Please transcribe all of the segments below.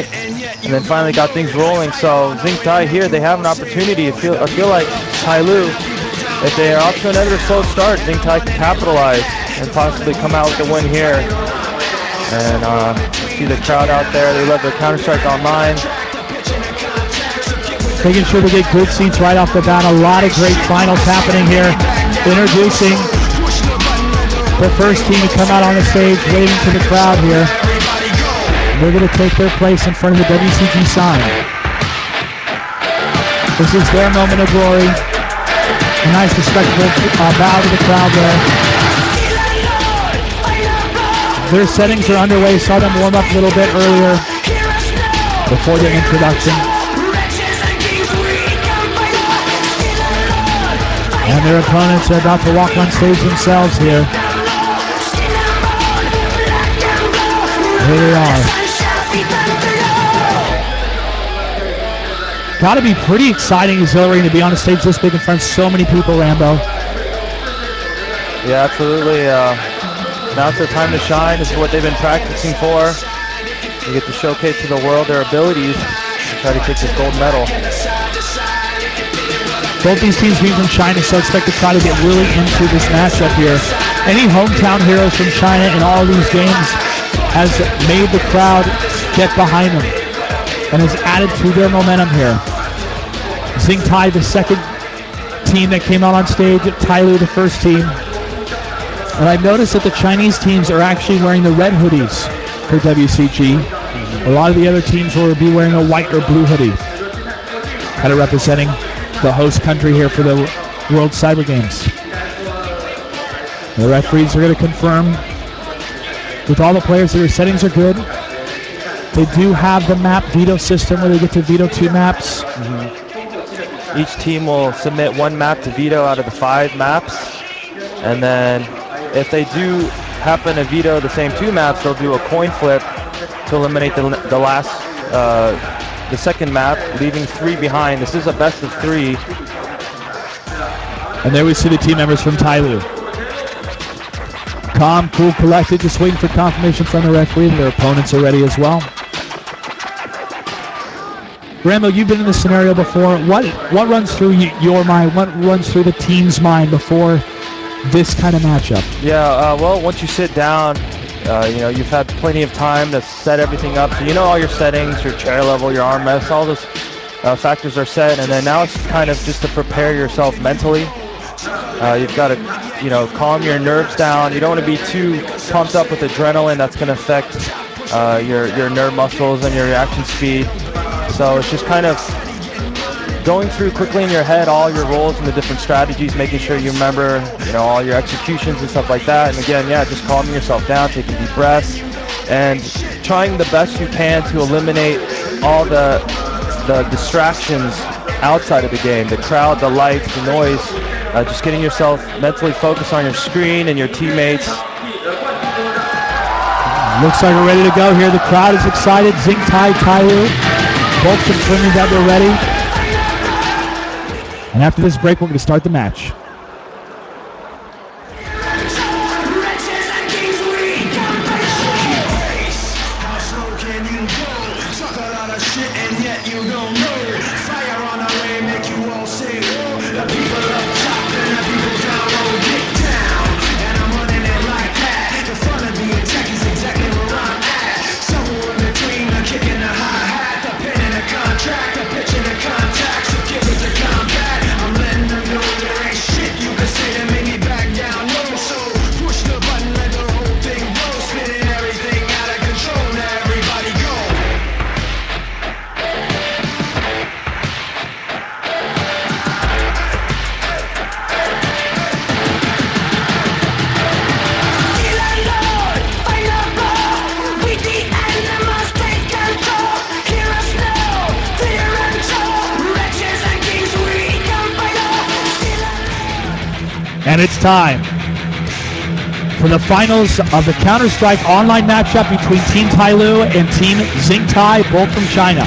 point, and then finally got things rolling. So ZINCTHAI here, they have an opportunity. I feel like Tyloo, if they are off to another slow start, ZINCTHAI can capitalize and possibly come out with the win here. And see the crowd out there. They love their Counter-Strike Online. Making sure to get good seats right off the bat. A lot of great finals happening here. Introducing the first team to come out on the stage, waving to the crowd here. They're going to take their place in front of the WCG sign. This is their moment of glory. A nice respectful bow to the crowd there. Their settings are underway. Saw them warm up a little bit earlier before the introduction. And their opponents are about to walk on stage themselves here. Here they are. Got to be pretty exciting, exhilarating to be on a stage this big in front of so many people, Rambo. Yeah, absolutely. Now's their time to shine. This is what they've been practicing for. They get to showcase to the world their abilities to try to take this gold medal. Both these teams being from China, so expect to try to get really into this matchup here. Any hometown heroes from China in all these games has made the crowd get behind them and has added to their momentum here. ZINCTHAI, the second team that came out on stage, Tyloo, the first team. And I've noticed that the Chinese teams are actually wearing the red hoodies for WCG. A lot of the other teams will be wearing a white or blue hoodie, kind of representing the host country here for the World Cyber Games. The referees are going to confirm with all the players that their settings are good. They do have the map veto system where they get to veto 2 maps. Each team will submit 1 map to veto out of the 5 maps, and then if they do happen to veto the same 2 maps, they'll do a coin flip to eliminate the last, the second map, leaving 3 behind. This is a best of 3. And there we see the team members from Tyloo. Calm, cool, collected, just waiting for confirmation from the referee. Their opponents are ready as well. Rambo, you've been in this scenario before. What runs through your mind? What runs through the team's mind before this kind of matchup? Yeah, well, once you sit down, you know, you've had plenty of time to set everything up. So you know all your settings, your chair level, your arm rest, all those factors are set. And then now it's kind of just to prepare yourself mentally. You've got to, you know, calm your nerves down. You don't want to be too pumped up with adrenaline. That's going to affect your nerve muscles and your reaction speed. So it's just kind of going through quickly in your head all your roles and the different strategies, making sure you remember, you know, all your executions and stuff like that. And again, yeah, just calming yourself down, taking deep breaths, and trying the best you can to eliminate all the distractions outside of the game, the crowd, the lights, the noise. Just getting yourself mentally focused on your screen and your teammates. Looks like we're ready to go here. The crowd is excited. ZINCTHAI, Tyloo, both confirming that they're ready. And after this break, we're going to start the match. And it's time for the finals of the Counter-Strike online matchup between Team Tyloo and Team ZINCTHAI, both from China.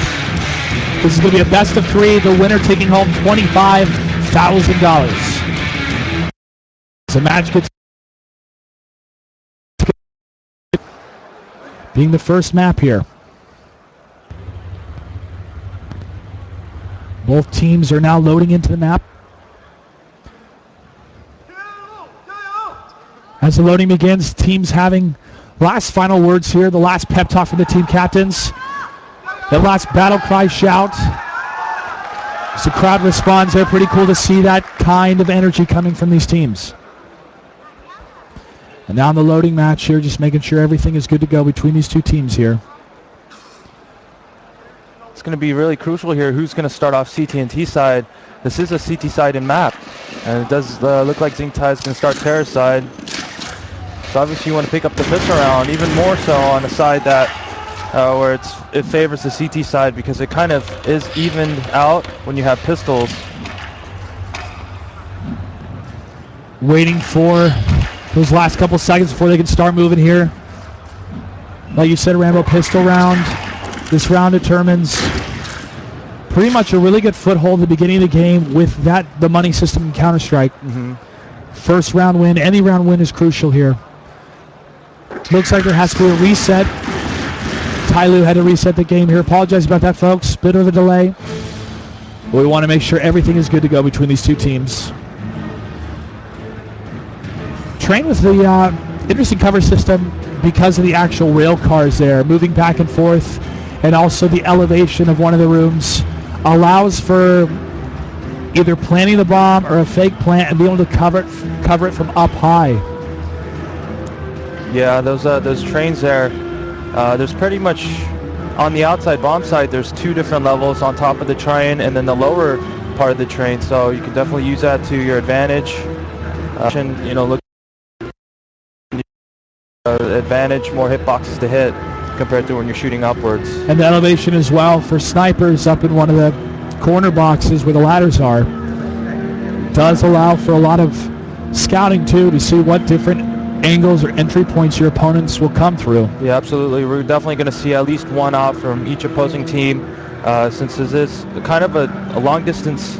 This is going to be a best of 3, the winner taking home $25,000. The match gets being the first map here. Both teams are now loading into the map. As the loading begins, teams having last final words here, the last pep talk from the team captains, the last battle cry shout. As the crowd responds there, pretty cool to see that kind of energy coming from these teams. And now in the loading match here, just making sure everything is good to go between these two teams here. It's going to be really crucial here who's going to start off CT&T side. This is a CT side in map, and it does look like ZINCTHAI is going to start Terra side. So obviously you want to pick up the pistol round, even more so on a side that where it favors the CT side, because it kind of is evened out when you have pistols. Waiting for those last couple seconds before they can start moving here. Like you said, Rambo, pistol round. This round determines pretty much a really good foothold at the beginning of the game with the money system in Counter-Strike. First round win, any round win is crucial here. Looks like there has to be a reset. Tyloo had to reset the game here. Apologize about that, folks. Bit of a delay. But we want to make sure everything is good to go between these two teams. Train with the interesting cover system because of the actual rail cars there, moving back and forth, and also the elevation of one of the rooms allows for either planting the bomb or a fake plant and be able to cover it from up high. Yeah, those trains there, there's pretty much on the outside bomb side, there's two different levels on top of the train and then the lower part of the train, so you can definitely use that to your advantage. You know, look advantage, more hitboxes to hit compared to when you're shooting upwards. And the elevation as well for snipers up in one of the corner boxes where the ladders are does allow for a lot of scouting too, to see what different angles or entry points your opponents will come through. Yeah, absolutely. We're definitely going to see at least one out from each opposing team, since this is kind of a long distance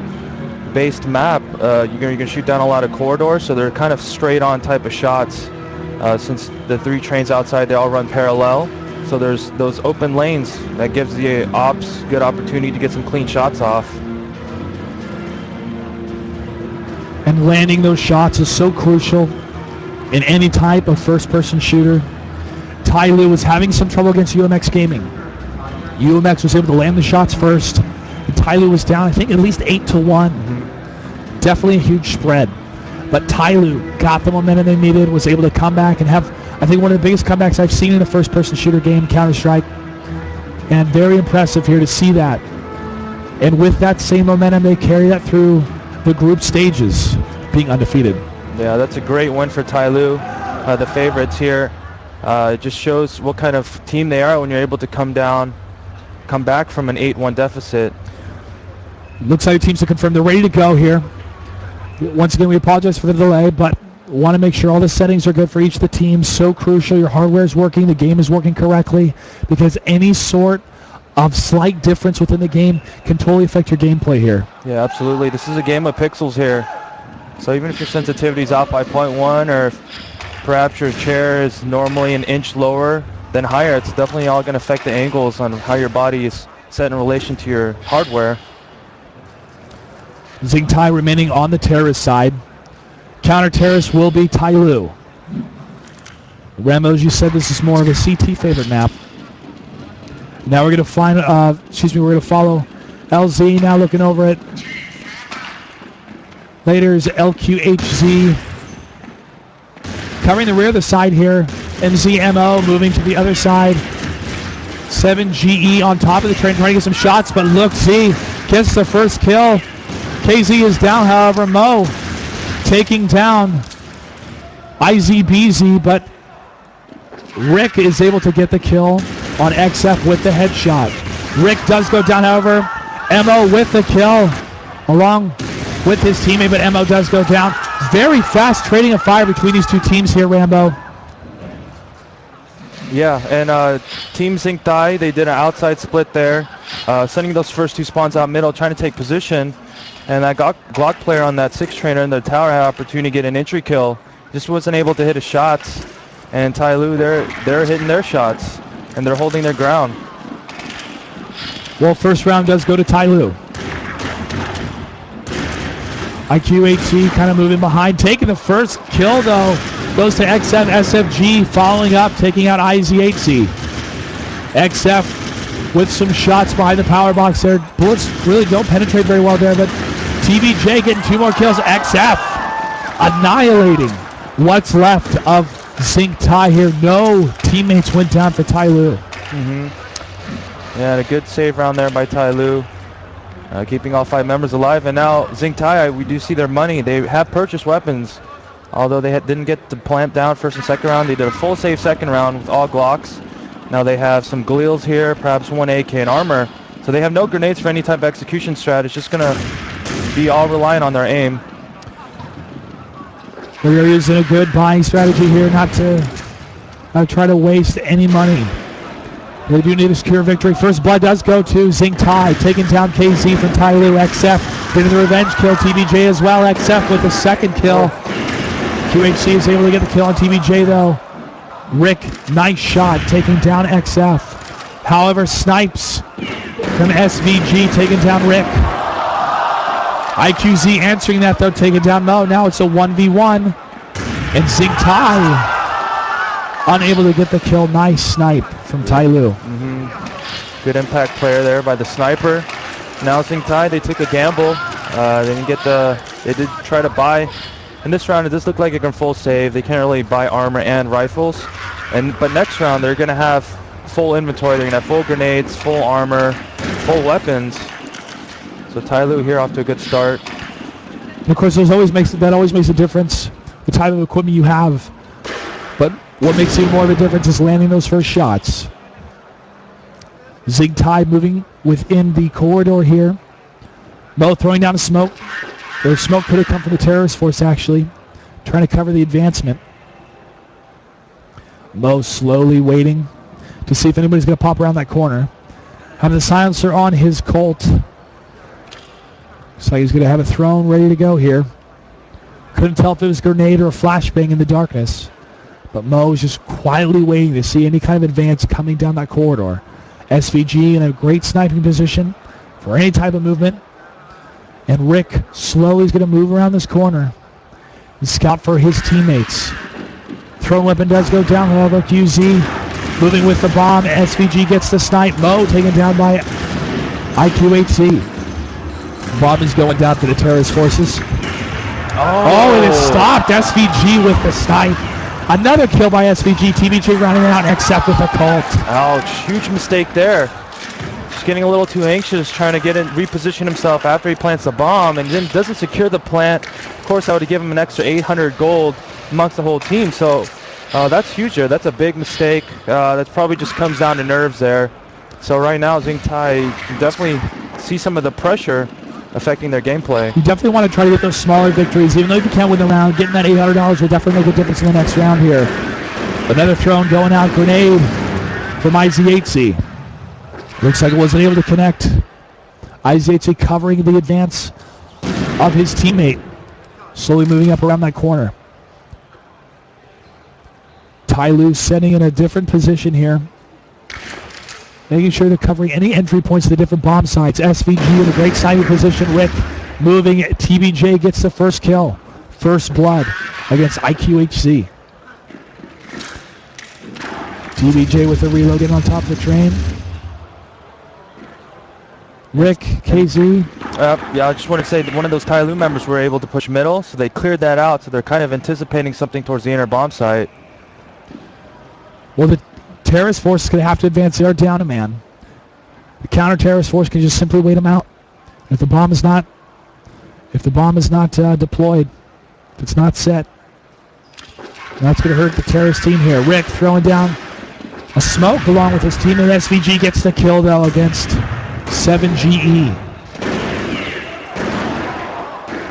based map. You're going to shoot down a lot of corridors, so they're kind of straight on type of shots. Since the three trains outside, they all run parallel, so there's those open lanes that gives the ops good opportunity to get some clean shots off. And landing those shots is so crucial in any type of first-person shooter. Tyloo was having some trouble against UMX Gaming. UMX was able to land the shots first, and Tyloo was down, I think, at least 8-1. Definitely a huge spread. But Tyloo got the momentum they needed, was able to come back and have, I think, one of the biggest comebacks I've seen in a first-person shooter game, Counter-Strike. And very impressive here to see that. And with that same momentum, they carry that through the group stages, being undefeated. Yeah, that's a great win for Tyloo, the favorites here. It just shows what kind of team they are when you're able to come back from an 8-1 deficit. Looks like the teams have confirmed they're ready to go here. Once again, we apologize for the delay, but want to make sure all the settings are good for each of the teams. So crucial, your hardware is working, the game is working correctly, because any sort of slight difference within the game can totally affect your gameplay here. Yeah, absolutely. This is a game of pixels here. So even if your sensitivity is out by 0.1, or if perhaps your chair is normally an inch lower than higher, it's definitely all going to affect the angles on how your body is set in relation to your hardware. ZINCTHAI remaining on the terrorist side. Counter-terrorist will be Tyloo. Rambo, as you said, this is more of a CT favorite map. Now we're going to find, we're going to follow LZ now looking over it. Later is LQHZ. Covering the rear of the side here. MZMO moving to the other side. 7GE on top of the train trying to get some shots, but look, Z gets the first kill. KZ is down, however, Mo taking down IZBZ, but Rick is able to get the kill on XF with the headshot. Rick does go down, however. Mo with the kill along with his teammate, but Mo does go down. Very fast trading of fire between these two teams here, Rambo. Yeah, and Team ZINCTHAI, they did an outside split there, sending those first two spawns out middle, trying to take position. And that Glock player on that 6 trainer in the tower had opportunity to get an entry kill. Just wasn't able to hit his shots. And Tyloo, they're hitting their shots, and they're holding their ground. Well, first round does go to Tyloo. IQHC kind of moving behind, taking the first kill though. Goes to XF, SFG following up, taking out IZHC. XF with some shots behind the power box there. Bullets really don't penetrate very well there, but TBJ getting 2 more kills. XF annihilating what's left of ZINCTHAI here. No teammates went down for Tyloo. Yeah, and a good save round there by Tyloo. Keeping all 5 members alive. And now ZINCTHAI, we do see their money. They have purchased weapons. Although they didn't get the plant down first and second round, they did a full save second round with all Glocks. Now they have some Gleals here, perhaps 1 AK and armor. So they have no grenades for any type of execution strat. It's just going to be all reliant on their aim. They're using a good buying strategy here, not to try to waste any money. They do need a secure victory. First blood does go to ZINCTHAI, taking down KZ from Tyloo. XF getting the revenge kill. TBJ as well. XF with the second kill. QHC is able to get the kill on TBJ though. Rick, nice shot, taking down XF. However, snipes from SVG, taking down Rick. IQZ answering that though, taking down Mo. Now it's a 1v1. And ZINCTHAI unable to get the kill. Nice snipe from Tyloo. Good impact player there by the sniper. Now ZINCTHAI, they took a gamble. They didn't get they did try to buy. In this round, it does look like it can full save. They can't really buy armor and rifles. But next round, they're going to have full inventory. They're going to have full grenades, full armor, full weapons. So Tyloo here off to a good start. And of course, that always makes a difference, the type of equipment you have. But what makes even more of a difference is landing those first shots. ZINCTHAI moving within the corridor here. Mo throwing down a smoke. Their smoke could have come from the terrorist force, actually, trying to cover the advancement. Mo slowly waiting to see if anybody's going to pop around that corner. Having the silencer on his Colt. So he's going to have it thrown, ready to go here. Couldn't tell if it was a grenade or a flashbang in the darkness. But Mo is just quietly waiting to see any kind of advance coming down that corridor. SVG in a great sniping position for any type of movement. And Rick slowly is going to move around this corner and scout for his teammates. Thrown weapon does go down, however. QZ moving with the bomb. SVG gets the snipe. Mo taken down by IQHC. Bomb is going down for the terrorist forces. Oh, and it stopped. SVG with the snipe. Another kill by SVG. TBJ running out, except with a Colt. Ouch, huge mistake there. Just getting a little too anxious, trying to reposition himself after he plants the bomb, and then doesn't secure the plant. Of course, I would have given him an extra 800 gold amongst the whole team. So that's huge there. That's a big mistake. That probably just comes down to nerves there. So right now, ZINCTHAI can definitely see some of the pressure affecting their gameplay. You definitely want to try to get those smaller victories. Even though if you can't win the round, getting that $800 will definitely make a difference in the next round here. Another thrown going out, grenade from IZHC. Looks like it wasn't able to connect. IZHC covering the advance of his teammate. Slowly moving up around that corner. Tyloo setting in a different position here. Making sure they're covering any entry points to the different bomb sites. SVG in a great sniping position. Rick moving. TBJ gets the first kill. First blood against IQHC. TBJ with the reload in on top of the train. Rick, KZ. Yeah, I just want to say that one of those Tyloo members were able to push middle, so they cleared that out, so they're kind of anticipating something towards the inner bomb site. Well, the terrorist force is going to have to advance. They are down a man. The counter-terrorist force can just simply wait them out. If the bomb is not deployed, if it's not set, that's going to hurt the terrorist team here. Rick throwing down a smoke along with his teammate. SVG gets the kill though against 7GE.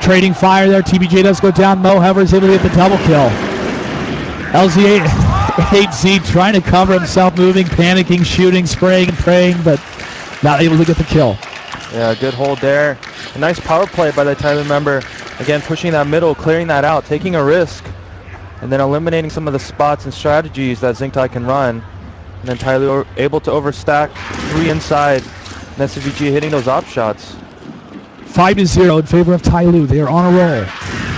Trading fire there. TBJ does go down. Mo, however, is able to get the double kill. LZ8Z trying to cover himself, moving, panicking, shooting, spraying, and praying, but not able to get the kill. Yeah, good hold there. A nice power play by the Tyloo member. Again, pushing that middle, clearing that out, taking a risk, and then eliminating some of the spots and strategies that ZINCTHAI can run. And then Tyloo able to overstack 3 inside, and SVG hitting those op shots. 5-0 in favor of Tyloo. They are on a roll.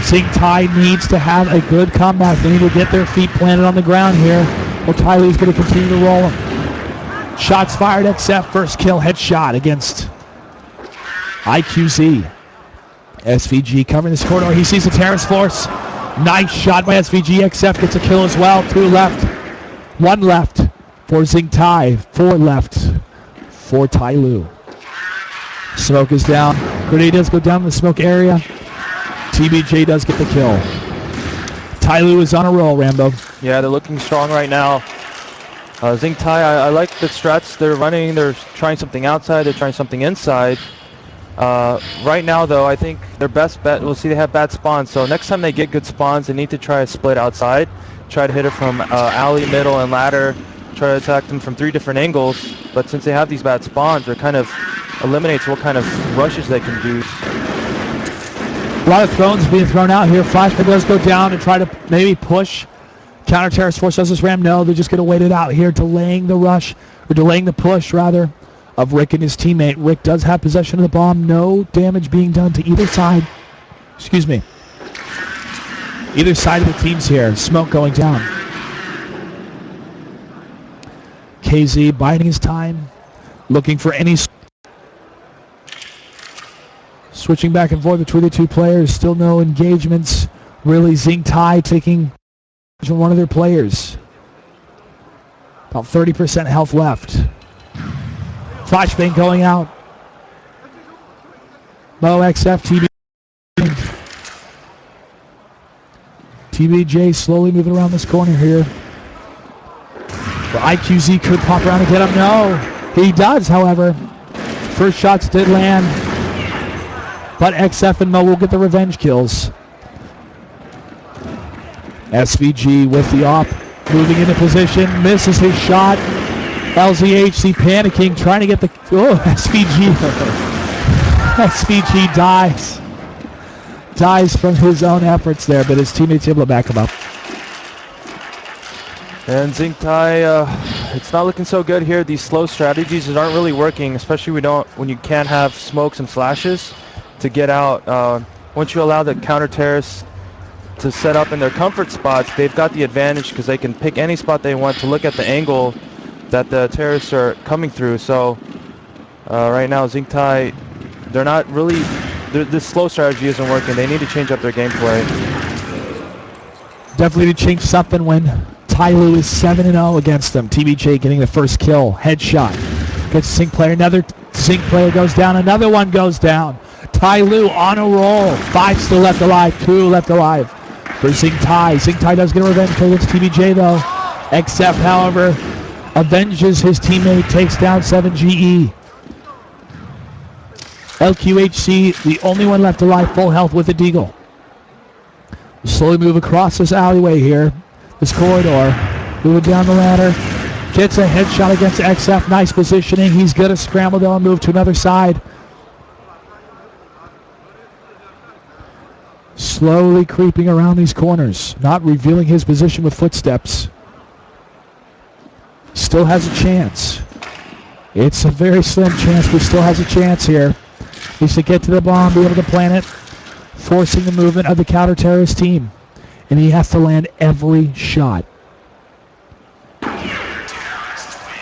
ZINCTHAI needs to have a good comeback. They need to get their feet planted on the ground here, or Tyloo's going to continue to roll them. Shots fired, XF. First kill, headshot against IQZ. SVG covering this corridor. He sees the terrace force. Nice shot by SVG. XF gets a kill as well. 2 left. 1 left for ZINCTHAI. 4 left for Tyloo. Smoke is down. Grenade does go down in the smoke area. TBJ does get the kill. Tyloo is on a roll, Rambo. Yeah, they're looking strong right now. ZINCTHAI, I like the strats they're running. They're trying something outside. They're trying something inside. Right now, though, I think their best bet, we'll see they have bad spawns. So next time they get good spawns, they need to try a split outside. Try to hit it from alley, middle, and ladder. Try to attack them from 3 different angles. But since they have these bad spawns, they're kind of eliminates what kind of rushes they can do. A lot of thrones being thrown out here. Flashback does go down to try to maybe push. Counter terrorist force does this ram. No, they're just going to wait it out here, delaying the rush, or delaying the push rather, of Rick and his teammate. Rick does have possession of the bomb. No damage being done to either side. Excuse me. Either side of the teams here. Smoke going down. KZ biding his time, looking for any. Switching back and forth between the 2 players. Still no engagements. Really, ZINCTHAI taking from one of their players. About 30% health left. Flashbang going out. Mo, XF, TBJ slowly moving around this corner here. The IQZ could pop around and get him. No, he does, however. First shots did land. But XF and Mo will get the revenge kills. SVG with the op, moving into position, misses his shot. LZHC panicking, trying to get the, SVG. SVG dies from his own efforts there, but his teammates able to back him up. And ZINCTHAI, it's not looking so good here. These slow strategies aren't really working, especially when you can't have smokes and flashes to get out. Once you allow the counter terrorists to set up in their comfort spots, they've got the advantage because they can pick any spot they want to look at the angle that the terrorists are coming through. So right now ZINCTHAI, they're not really, this slow strategy isn't working. They need to change up their gameplay. Definitely to change something when Tyloo is 7-0 against them. TBJ getting the first kill, headshot. Gets Sync player, another Sync player goes down, another one goes down. Tyloo on a roll. 5 still left alive, 2 left alive for ZINCTHAI. ZINCTHAI does get a revenge kill against TBJ though. XF, however, avenges his teammate, takes down 7GE. LQHC, the only one left alive, full health with a deagle. Slowly move across this alleyway here, this corridor, moving down the ladder. Gets a headshot against XF, nice positioning. He's going to scramble though and move to another side. Slowly creeping around these corners, not revealing his position with footsteps. Still has a chance. It's a very slim chance, but still has a chance here. Needs to get to the bomb, be able to plant it, forcing the movement of the counter-terrorist team. And he has to land every shot.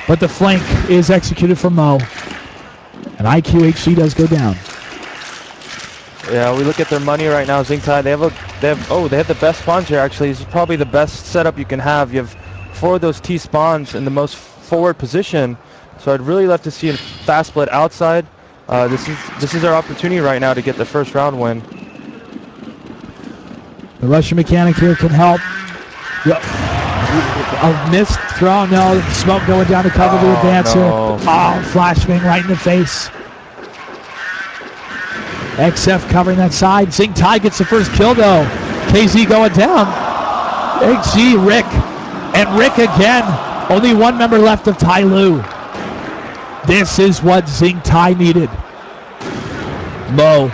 But the flank is executed from Mo. And IQHC does go down. Yeah, we look at their money right now. ZINCTHAI, they have the best spawns here. Actually, this is probably the best setup you can have. You have 4 of those T spawns in the most forward position. So I'd really love to see a fast split outside. This is our opportunity right now to get the first round win. The Russian mechanic here can help. A missed throw, no. Smoke going down to cover the advance here. Oh, flashbang right in the face. XF covering that side. ZINCTHAI gets the first kill though. KZ going down. XG, Rick. And Rick again. Only 1 member left of Tyloo. This is what ZINCTHAI needed. Mo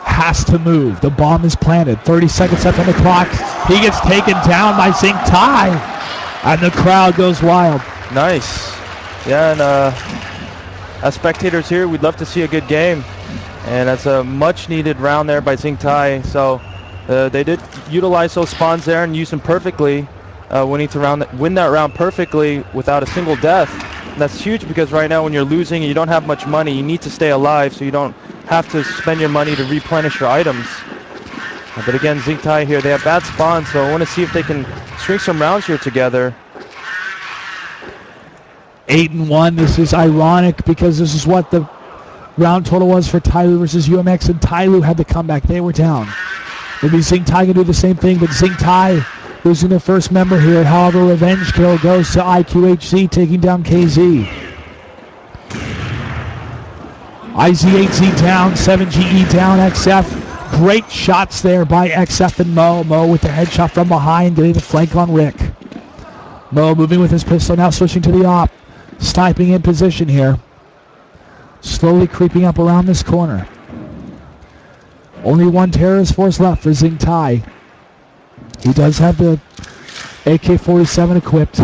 has to move. The bomb is planted. 30 seconds left on the clock. He gets taken down by ZINCTHAI. And the crowd goes wild. Nice. Yeah, and as spectators here, we'd love to see a good game. And that's a much needed round there by ZINCTHAI. So they did utilize those spawns there and use them perfectly, win that round perfectly without a single death. And that's huge because right now when you're losing and you don't have much money, you need to stay alive so you don't have to spend your money to replenish your items. But again, ZINCTHAI here, they have bad spawns, so I want to see if they can string some rounds here together. 8-1. This is ironic because this is what the round total was for Tyloo versus UMX, and Tyloo had the comeback. They were down. Maybe ZINCTHAI can do the same thing, but ZINCTHAI losing their first member here. However, revenge kill goes to IQHC, taking down KZ. IZ8Z down, 7GE down, XF. Great shots there by XF and Mo. Mo with the headshot from behind, getting the flank on Rick. Mo moving with his pistol, now switching to the op. Sniping in position here. Slowly creeping up around this corner. Only one terrorist force left for ZINCTHAI. He does have the AK-47 equipped.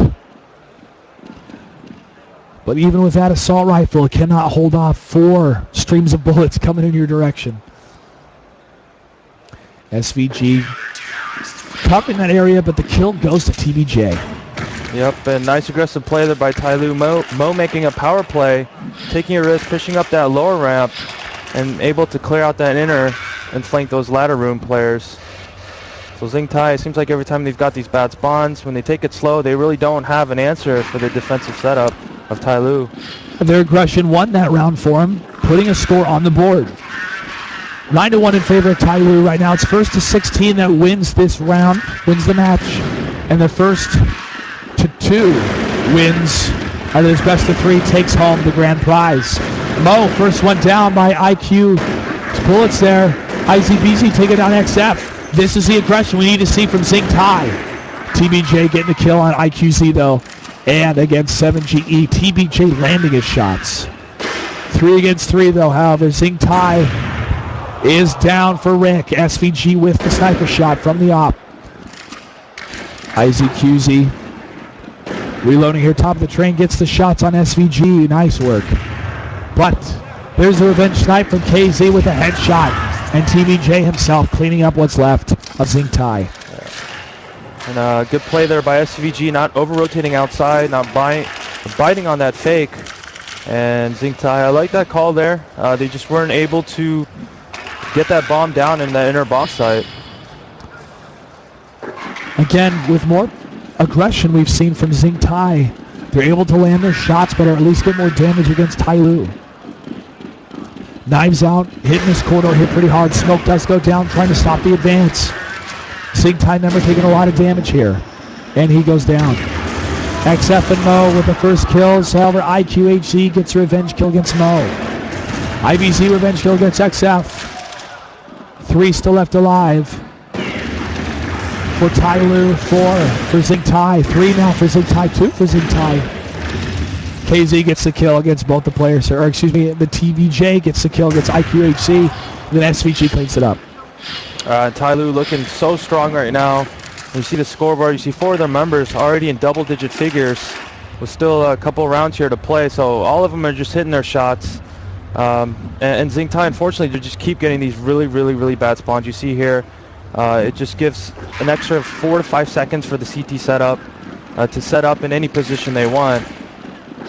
But even with that assault rifle, it cannot hold off 4 streams of bullets coming in your direction. SVG covering that area, but the kill goes to TBJ. Yep, and nice aggressive play there by Tyloo. Mo making a power play, taking a risk, pushing up that lower ramp, and able to clear out that inner and flank those ladder room players. So ZINCTHAI, it seems like every time they've got these bad spawns, when they take it slow, they really don't have an answer for the defensive setup of Tyloo. Their aggression won that round for him, putting a score on the board. 9-1 in favor of Tyloo right now. It's 1st to 16 that wins this round, wins the match, and the 1st to 2 wins out of this best of 3 takes home the grand prize. Mo, first one down by IQ. Bullets there. IZBZ taking down XF. This is the aggression we need to see from ZINCTHAI. TBJ getting the kill on IQZ though. And against 7GE, TBJ landing his shots. 3 against 3 though, however, ZINCTHAI is down for Rick. SVG with the sniper shot from the op. IZQZ reloading here, top of the train, gets the shots on SVG. Nice work. But there's the revenge snipe from KZ with a headshot. And TBJ himself cleaning up what's left of ZINCTHAI. And good play there by SVG, not over-rotating outside, not biting on that fake. And ZINCTHAI, I like that call there. They just weren't able to get that bomb down in the inner box site. Again, with more aggression we've seen from ZINCTHAI, they're able to land their shots, but at least get more damage against Tyloo. Knives out, hitting this corridor here pretty hard. Smoke does go down, trying to stop the advance. ZINCTHAI member taking a lot of damage here, and he goes down. XF and Mo with the first kills. However, IQHC gets a revenge kill against Mo. IBZ revenge kill against XF. 3 still left alive for Tyloo, 4 for ZINCTHAI, 3 now for ZINCTHAI, 2 for ZINCTHAI. KZ gets the kill against both the players, or excuse me, the TBJ gets the kill against IQHC, then SVG cleans it up. Tyloo looking so strong right now. You see the scoreboard, you see 4 of their members already in double-digit figures with still a couple rounds here to play, so all of them are just hitting their shots. And ZINCTHAI, unfortunately, they just keep getting these really bad spawns. You see here, it just gives an extra 4 to 5 seconds for the CT setup to set up in any position they want.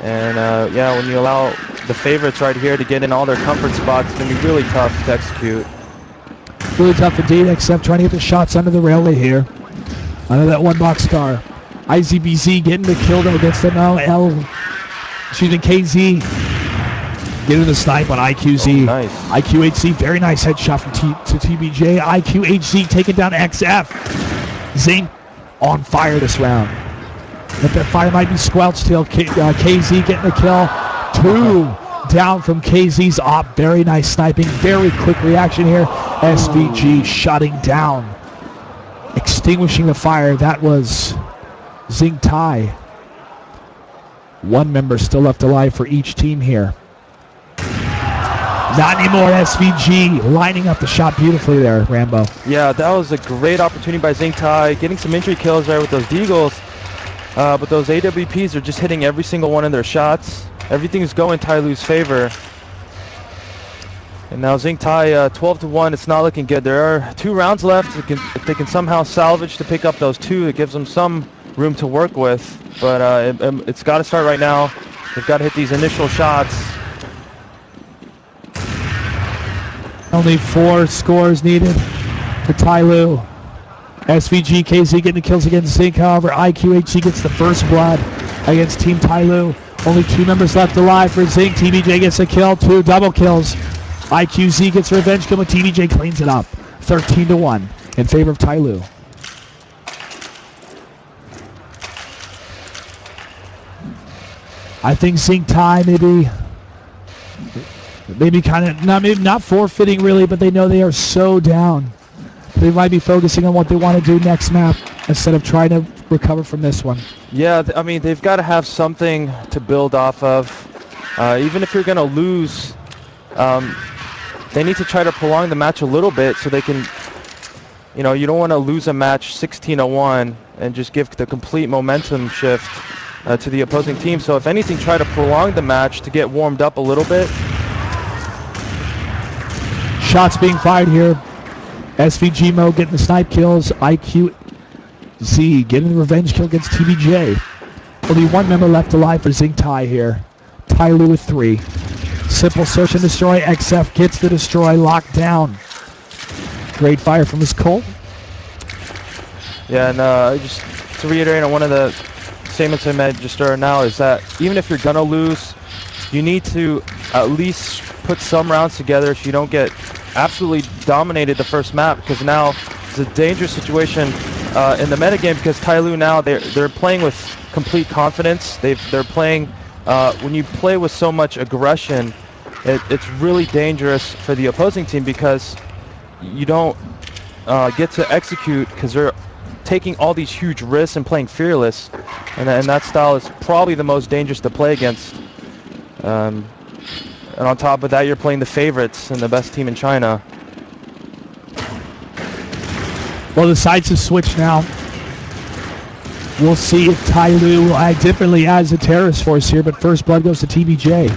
And yeah, when you allow the favorites right here to get in all their comfort spots, it's going to be really tough to execute. Really tough indeed, except trying to get the shots under the railway here. Under that one box car. IZBZ getting the kill though against the KZ. Getting the snipe on IQZ. Oh, nice. IQHC, very nice headshot from to TBJ. IQHC taking down XF. Zing on fire this round. But that fire might be squelched till KZ getting the kill. 2 down from KZ's op. Very nice sniping. Very quick reaction here. SVG shutting down. Extinguishing the fire. That was ZINCTHAI. 1 member still left alive for each team here. Not anymore. SVG lining up the shot beautifully there, Rambo. Yeah, that was a great opportunity by ZINCTHAI, getting some entry kills there with those deagles. But those AWPs are just hitting every single one of their shots. everything's going Tyloo's favor. And now ZINCTHAI 12-1. It's not looking good. There are 2 rounds left. If they can somehow salvage to pick up those 2, it gives them some room to work with. But it's got to start right now. They've got to hit these initial shots. Only 4 scores needed for Tyloo. SVG KZ getting the kills against Zink. However, IQHC gets the first blood against Team Tyloo. Only 2 members left alive for Zink. TBJ gets a kill, 2 double kills. IQZ gets a revenge kill, but TBJ cleans it up. 13-1 in favor of Tyloo. I think ZINCTHAI maybe kind of not forfeiting really, but they know they are so down. They might be focusing on what they want to do next map instead of trying to recover from this one. Yeah, I mean, they've got to have something to build off of. Even if you're going to lose, they need to try to prolong the match a little bit so they can, you know, you don't want to lose a match 16-1 and just give the complete momentum shift to the opposing team. So if anything, try to prolong the match to get warmed up a little bit. Shots being fired here. SVG Mo getting the snipe kills. IQZ getting the revenge kill against TBJ. Only 1 member left alive for ZINCTHAI here. Tyloo with 3. Simple search and destroy. XF gets the destroy locked down. Great fire from his Colt. Yeah, and just to reiterate on one of the statements I made just now is that even if you're going to lose, you need to at least put some rounds together so you don't get absolutely dominated the first map, because now it's a dangerous situation in the metagame, because Tyloo now they're playing with complete confidence. They're playing when you play with so much aggression, it's really dangerous for the opposing team, because you don't get to execute because they're taking all these huge risks and playing fearless, and that style is probably the most dangerous to play against. And on top of that, you're playing the favorites and the best team in China. Well, the sides have switched now. We'll see if Tyloo will act differently as a terrorist force here, but first blood goes to TBJ.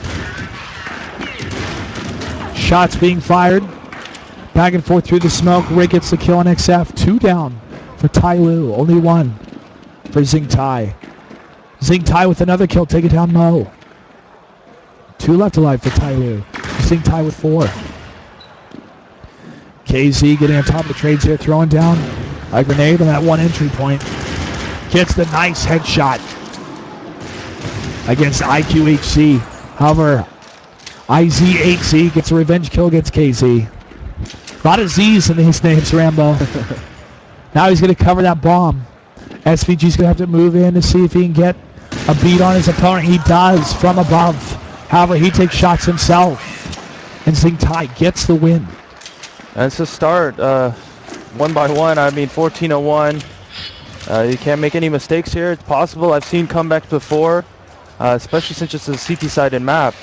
Shots being fired. Back and forth through the smoke. Rick gets the kill on XF. 2 down for Tyloo. Only 1 for ZINCTHAI. ZINCTHAI with another kill, taking down Mo. 2 left alive for Tyloo. ZINCTHAI with 4. KZ getting on top of the trades here, throwing down a grenade on that 1 entry point. Gets the nice headshot against IQHC. However, IZ8Z gets a revenge kill against KZ. A lot of Z's in his names, Rambo. Now he's going to cover that bomb. SVG's going to have to move in to see if he can get a beat on his opponent. He does from above. However, he takes shots himself, and ZINCTHAI gets the win. And it's a start, 1 by 1. I mean, 14-1. You can't make any mistakes here. It's possible. I've seen comebacks before, especially since it's a CT-sided map.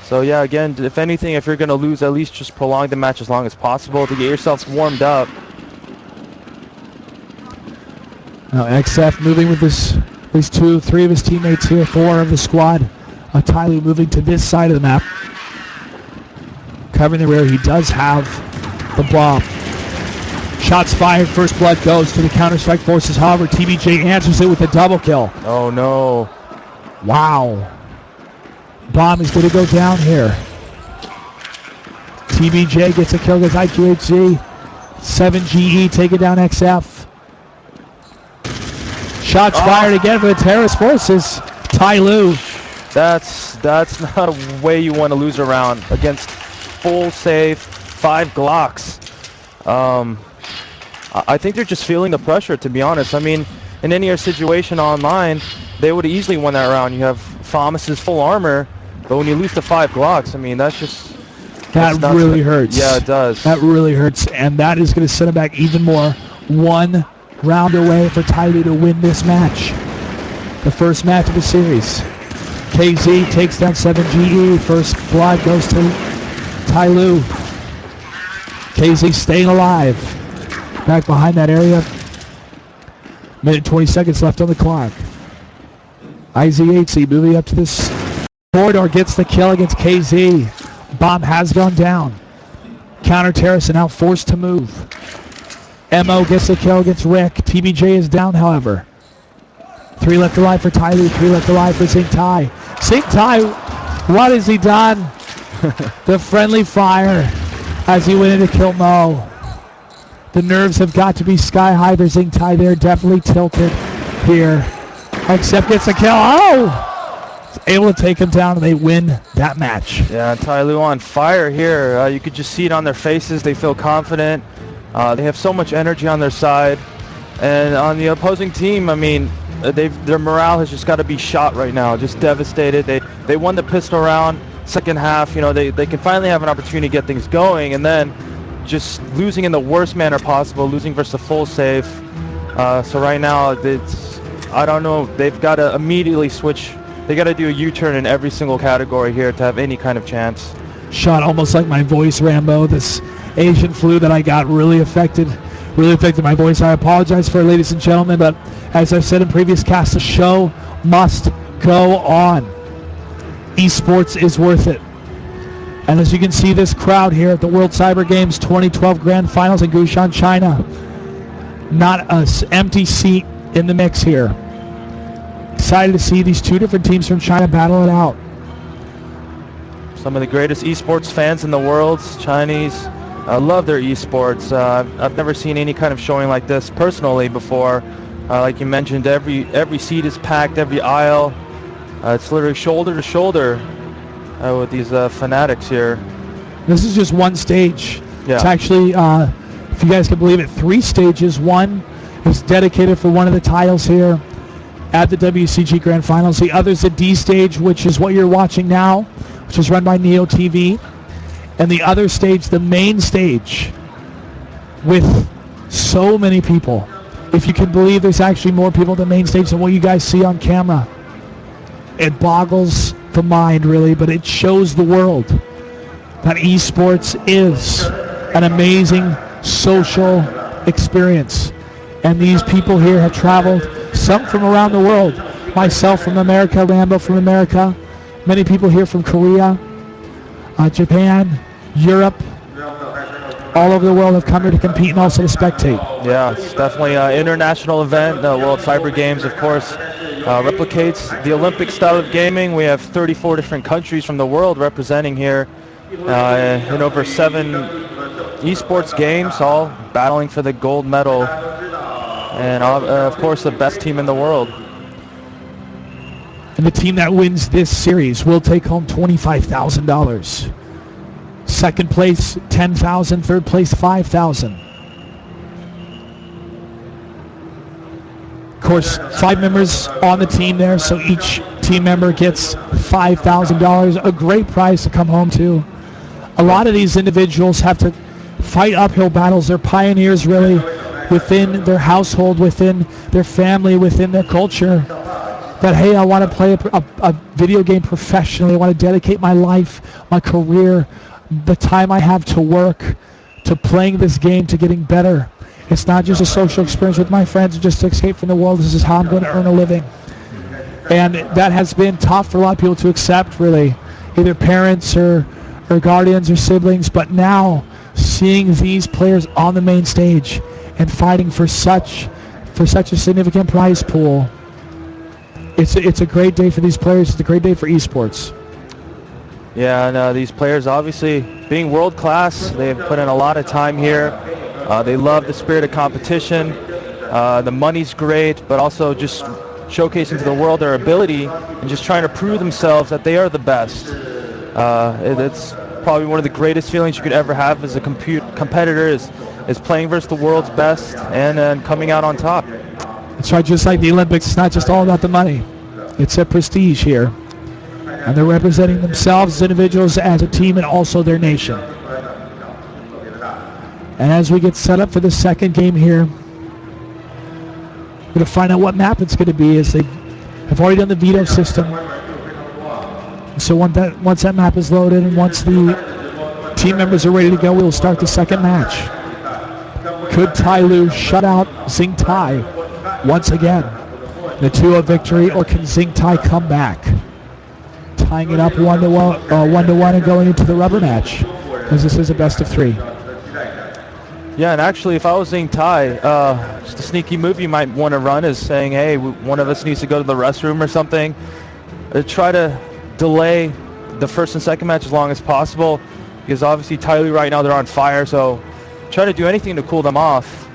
So yeah, again, if anything, if you're going to lose, at least just prolong the match as long as possible to get yourself warmed up. Now XF moving with these 2, 3 of his teammates here, 4 of the squad. Tyloo moving to this side of the map. Covering the rear, he does have the bomb. Shots fired, first blood goes to the Counter-Strike forces. However, TBJ answers it with a double kill. Oh no. Wow. Bomb is going to go down here. TBJ gets a kill against IQHC. 7GE taking down XF. Shots fired again for the terrorist forces. Tyloo. That's not a way you want to lose a round against full save 5 Glocks. I think they're just feeling the pressure, to be honest. I mean, in any other situation online, they would have easily won that round. You have Thomas's full armor, but when you lose to 5 Glocks, I mean, that's really hurts. Yeah, it does. That really hurts, and that is going to set them back even more. 1 round away for Tyloo to win this match. The first match of the series. KZ takes down 7GE. First blood goes to Tyloo. KZ staying alive. Back behind that area. Minute 20 seconds left on the clock. IZ8C moving up to this Corridor gets the kill against KZ. Bomb has gone down. Counter terrorists are now forced to move. MO gets the kill against Rick. TBJ is down, however. 3 left alive for Tyloo. 3 left alive for ZINCTHAI. ZINCTHAI, what has he done? The friendly fire as he went in to kill Mo. The nerves have got to be sky high for ZINCTHAI. They're definitely tilted here. Except gets a kill. Oh! Able to take him down, and they win that match. Yeah, Tyloo on fire here. You could just see it on their faces. They feel confident. They have so much energy on their side. And on the opposing team, I mean, their morale has just got to be shot right now. Just devastated. They won the pistol round. Second half, you know, they can finally have an opportunity to get things going, and then just losing in the worst manner possible, losing versus a full safe. So right now, I don't know. They've got to immediately switch. They got to do a U-turn in every single category here to have any kind of chance. Shot almost like my voice, Rambo. This Asian flu that I got really affected my voice. I apologize for it, ladies and gentlemen, but as I've said in previous casts, the show must go on. Esports is worth it. And as you can see, this crowd here at the World Cyber Games 2012 Grand Finals in Gushan, China. Not an empty seat in the mix here. Excited to see these two different teams from China battle it out. Some of the greatest esports fans in the world, Chinese. I love their esports. I've never seen any kind of showing like this personally before. Like you mentioned, every seat is packed, every aisle. It's literally shoulder to shoulder with these fanatics here. This is just one stage. Yeah. It's actually, if you guys can believe it, 3 stages. One is dedicated for one of the titles here at the WCG Grand Finals. The other's a D stage, which is what you're watching now, which is run by Neo TV. And the other stage, the main stage, with so many people. If you can believe there's actually more people at the main stage than what you guys see on camera. It boggles the mind, really, but it shows the world that esports is an amazing social experience. And these people here have traveled, some from around the world. Myself from America, Rambo from America, many people here from Korea, Japan, Europe, all over the world have come here to compete and also to spectate. Yeah, it's definitely an international event. The World Cyber Games, of course, replicates the Olympic style of gaming. We have 34 different countries from the world representing here in over 7 esports games, all battling for the gold medal. And of course, the best team in the world. And the team that wins this series will take home $25,000. Second place, $10,000. Third place, $5,000. Of course, 5 members on the team there, so each team member gets $5,000. A great prize to come home to. A lot of these individuals have to fight uphill battles. They're pioneers, really, within their household, within their family, within their culture. That, hey, I want to play a video game professionally. I want to dedicate my life, my career, the time I have to work, to playing this game, to getting better. It's not just a social experience with my friends, just to escape from the world. This is how I'm going to earn a living. And that has been tough for a lot of people to accept, really, either parents or guardians or siblings. But now, seeing these players on the main stage and fighting for such a significant prize pool, it's a great day for these players. It's a great day for esports. Yeah, and these players, obviously, being world class, they've put in a lot of time here. They love the spirit of competition. The money's great, but also just showcasing to the world their ability and just trying to prove themselves that they are the best. It's probably one of the greatest feelings you could ever have as a competitor is playing versus the world's best and coming out on top. That's right, just like the Olympics, it's not just all about the money. It's a prestige here. And they're representing themselves as individuals, as a team, and also their nation. And as we get set up for the second game here, we're going to find out what map it's going to be, as they have already done the veto system. So once that map is loaded and once the team members are ready to go, we'll start the second match. Could Tyloo shut out ZINCTHAI once again? The 2-0 victory, or can ZINCTHAI come back? tying it up 1-1 and going into the rubber match, because this is a best of 3. Yeah, and actually, if I was ZINCTHAI, just a sneaky move you might want to run is saying, hey, one of us needs to go to the restroom or something. Try to delay the first and second match as long as possible, because obviously Tyloo right now, they're on fire, so try to do anything to cool them off,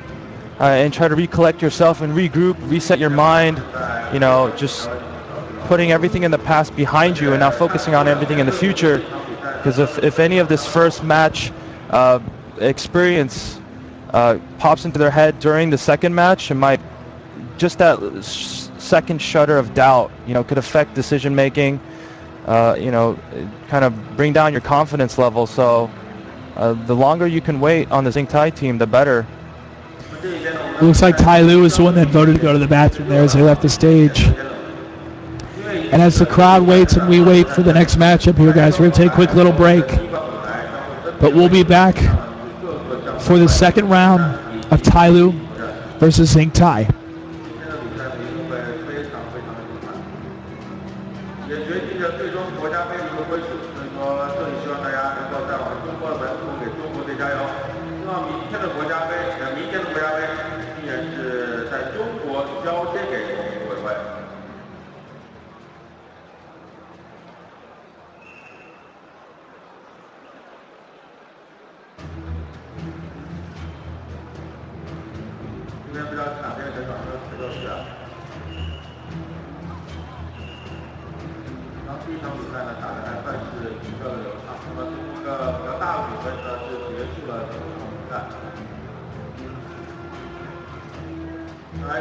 and try to recollect yourself and regroup, reset your mind, you know, just putting everything in the past behind you and now focusing on everything in the future, because if any of this first match experience pops into their head during the second match, it might, just that second shudder of doubt, you know, could affect decision making, you know, kind of bring down your confidence level. So the longer you can wait on the ZINCTHAI team, the better. It looks like Tyloo is the one that voted to go to the bathroom there as they left the stage. And as the crowd waits and we wait for the next matchup here, guys, we're going to take a quick little break. But we'll be back for the second round of Tyloo versus ZINCTHAI.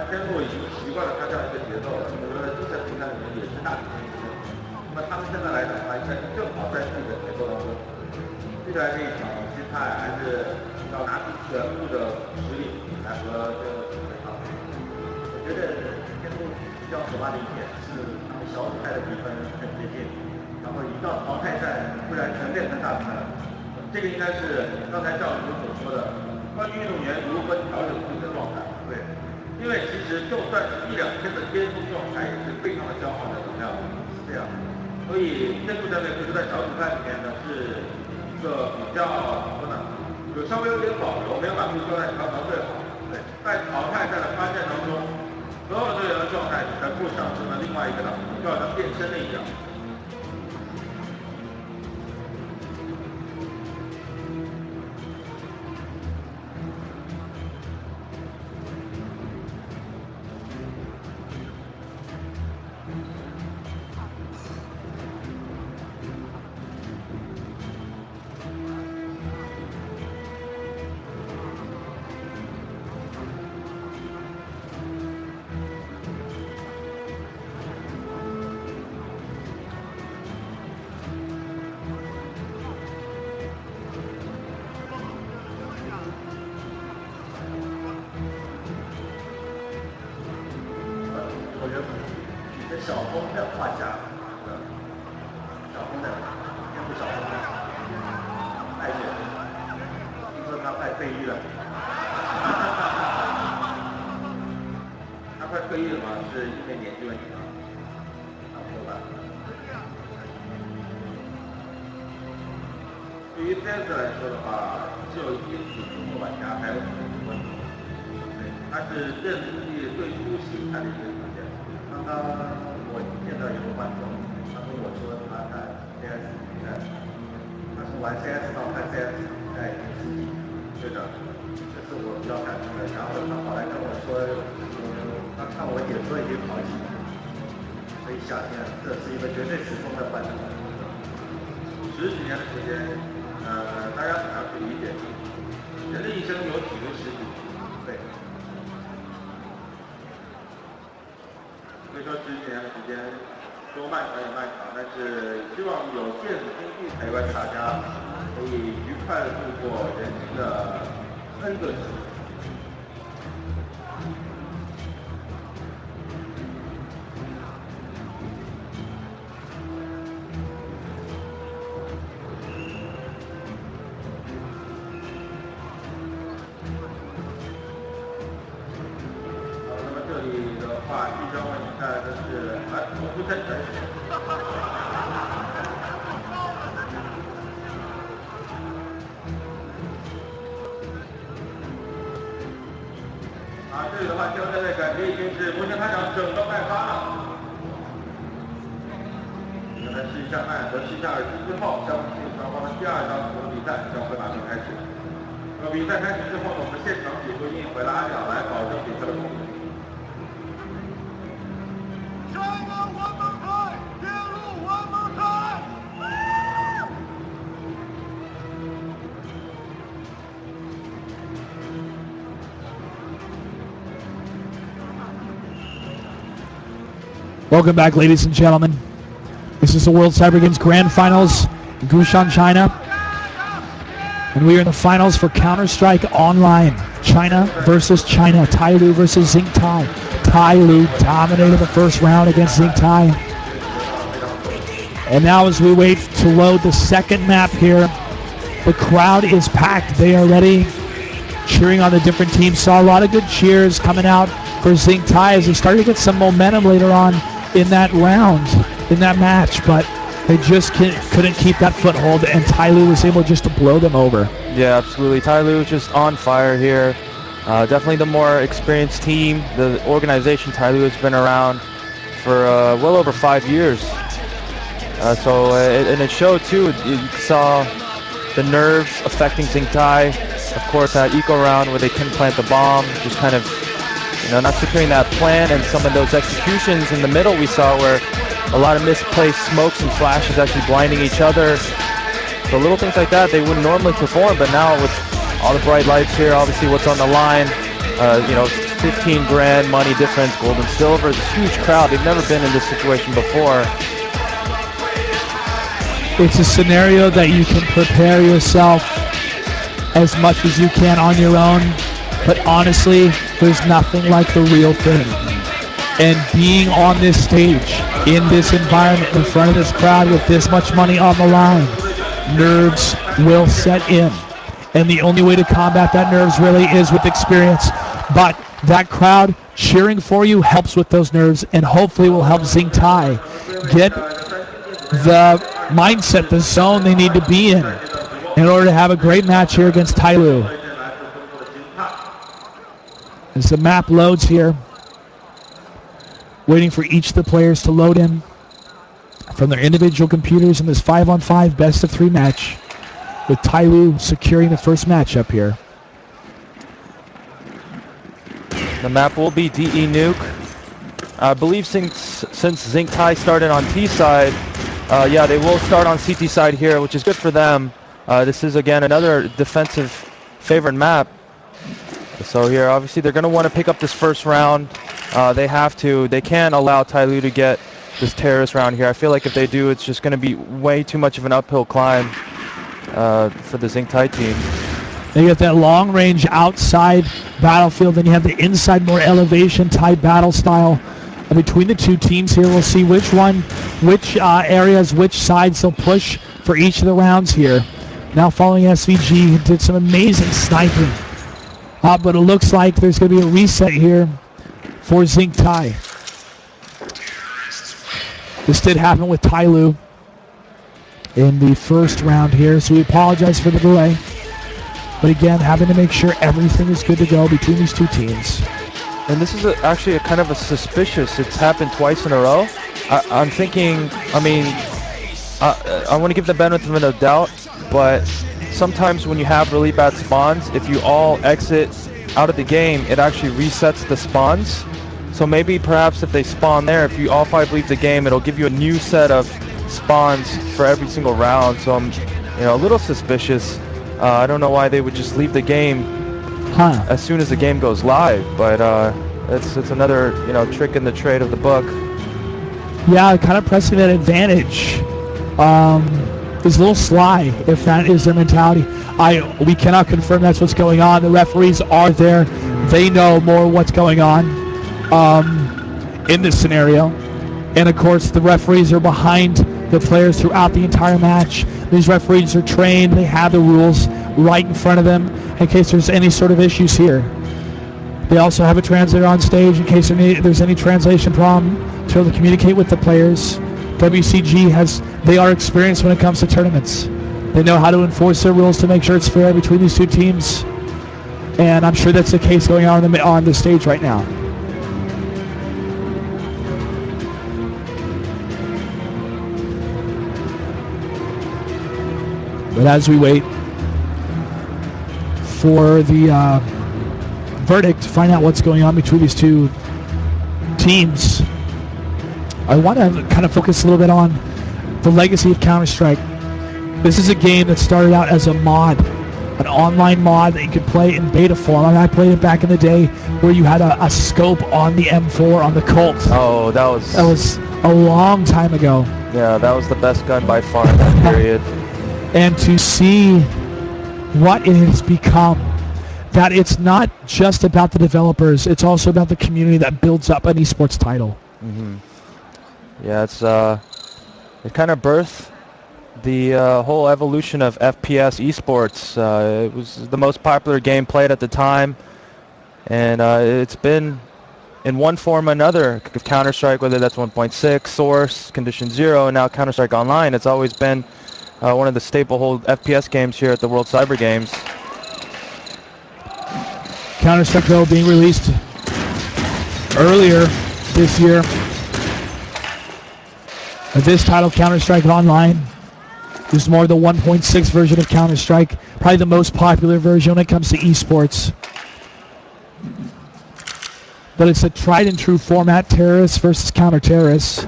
Tailoo 已经习惯了他这样一个节奏了，我觉得之前比赛里面也是大比分取胜。那么他们现在来讲的话，应该是正好在自己的节奏当中。接下来这一场ZINCTHAI还是要拿出全部的实力来和Tailoo对抗。我觉得Tailoo比较可怕的一点是他们小组赛的比分很接近，然后一到淘汰赛突然全变成大比分。这个应该是刚才教主所说的，关于运动员如何调整自己的状态。对。因为其实就算是1-2天的巅峰状态，也是非常的消耗的能量，是这样。所以Tailoo战队其实在小组赛里面呢，是一个比较怎么说呢，就稍微有点保留，没有把这个状态调到最好。对，在淘汰赛的关键当中，所有队员的状态全部上升了另外一个档次，就好像变身了一样。我觉得你的小风在画家，小风在，天赋小风在，太远了，听说他快退役了，他快退役了吗？是因为年纪问题吗？差不多吧。对于这次来说的话，只有一组中国玩家还有问题，对，他是认力最初形态的一个条件。刚刚我见到有个观众，他跟我说他看 CS 比赛，他是玩 CS 到看 CS 比赛已经10几年，对的，这是我比较感动的。然后他跑来跟我说，他看我解说已经好几年，可以想象这是一个绝对时空的观众。10几年的时间，大家怎么样去理解？人的一生有几个10几年？对。所以说10几年的时间，说漫长也漫长，但是希望有电子竞技陪伴大家，可以愉快的度过人生的N个时期。这里的话，即将为你带来的是，我不真诚。这里的话，现在的感觉已经是目前开场整个麦发了。刚才试一下麦和试一下耳机之后，相信双方的第二张图的比赛将会马上开始。那么比赛开始之后呢，我们现场解说员会拉表来保证比赛的公平。China one more time, Tailoo one more time. Welcome back, ladies and gentlemen. This is the World Cyber Games Grand Finals in Gushan, China. And we are in the finals for Counter-Strike Online. China versus China. Tyloo versus ZINCTHAI. Tyloo dominated the first round against ZINCTHAI. And now as we wait to load the second map here, the crowd is packed. They are ready, cheering on the different teams. Saw a lot of good cheers coming out for ZINCTHAI as they started to get some momentum later on in that round, in that match, but they just couldn't keep that foothold, and Tyloo was able just to blow them over. Yeah, absolutely. Tyloo just on fire here. Definitely the more experienced team. The organization, Tyloo, has been around for well over 5 years. And it showed too. You saw the nerves affecting ZINCTHAI. Of course, that eco round where they couldn't plant the bomb, just kind of, not securing that plan, and some of those executions in the middle we saw where a lot of misplaced smokes and flashes actually blinding each other. So little things like that they wouldn't normally perform, but now with all the bright lights here, obviously what's on the line, 15 grand money difference, gold and silver, it's a huge crowd. They've never been in this situation before. It's a scenario that you can prepare yourself as much as you can on your own, but honestly, there's nothing like the real thing. And being on this stage, in this environment, in front of this crowd with this much money on the line, nerves will set in. And the only way to combat that nerves really is with experience. But that crowd cheering for you helps with those nerves, and hopefully will help ZINCTHAI get the mindset, the zone they need to be in order to have a great match here against Tyloo. As the map loads here, waiting for each of the players to load in from their individual computers in this 5-on-5 best-of-3 match, with Tyloo securing the first matchup here. The map will be DE Nuke. I believe since ZINCTHAI started on T side, they will start on CT side here, which is good for them. This is again another defensive favored map. So here, obviously, they're going to want to pick up this first round. They have to. They can't allow Tyloo to get this terrorist round here. I feel like if they do, it's just going to be way too much of an uphill climb for the ZINCTHAI team. They get that long-range outside battlefield, then you have the inside, more elevation-type battle style between the two teams here. We'll see which areas, which sides they'll push for each of the rounds here. Now following SVG, did some amazing sniping. But it looks like there's going to be a reset here for ZINCTHAI. This did happen with Tyloo in the first round here, so we apologize for the delay. But again, having to make sure everything is good to go between these two teams. And this is actually a kind of a suspicious. It's happened twice in a row. I'm thinking, I want to give the benefit of the doubt, but sometimes when you have really bad spawns, if you all exit out of the game, it actually resets the spawns. So maybe perhaps if they spawn there, if you all 5 leave the game, it'll give you a new set of spawns for every single round. So I'm a little suspicious. I don't know why they would just leave the game as soon as the game goes live, but it's another trick in the trade of the book. Yeah, kind of pressing that advantage. Is a little sly if that is their mentality. We cannot confirm that's what's going on. The referees are there. They know more what's going on in this scenario. And of course the referees are behind the players throughout the entire match. These referees are trained. They have the rules right in front of them in case there's any sort of issues here. They also have a translator on stage in case there's any translation problem to be able to communicate with the players. WCG they are experienced when it comes to tournaments. They know how to enforce their rules to make sure it's fair between these two teams. And I'm sure that's the case going on the stage right now. But as we wait for the verdict to find out what's going on between these two teams, I want to kind of focus a little bit on the legacy of Counter-Strike. This is a game that started out as a mod, an online mod that you could play in beta form. I mean, I played it back in the day where you had a scope on the M4 on the Colt. Oh, that was a long time ago. Yeah, that was the best gun by far in that period. And to see what it has become, that it's not just about the developers, it's also about the community that builds up an esports title. Mm-hmm. Yeah, it kind of birthed the whole evolution of FPS esports. It was the most popular game played at the time, and it's been in one form or another. Counter-Strike, whether that's 1.6, Source, Condition Zero, and now Counter-Strike Online, it's always been one of the staple FPS games here at the World Cyber Games. Counter-Strike, though, being released earlier this year. This title, Counter-Strike Online, is more the 1.6 version of Counter-Strike, probably the most popular version when it comes to esports. But it's a tried and true format, terrorists versus counter-terrorists.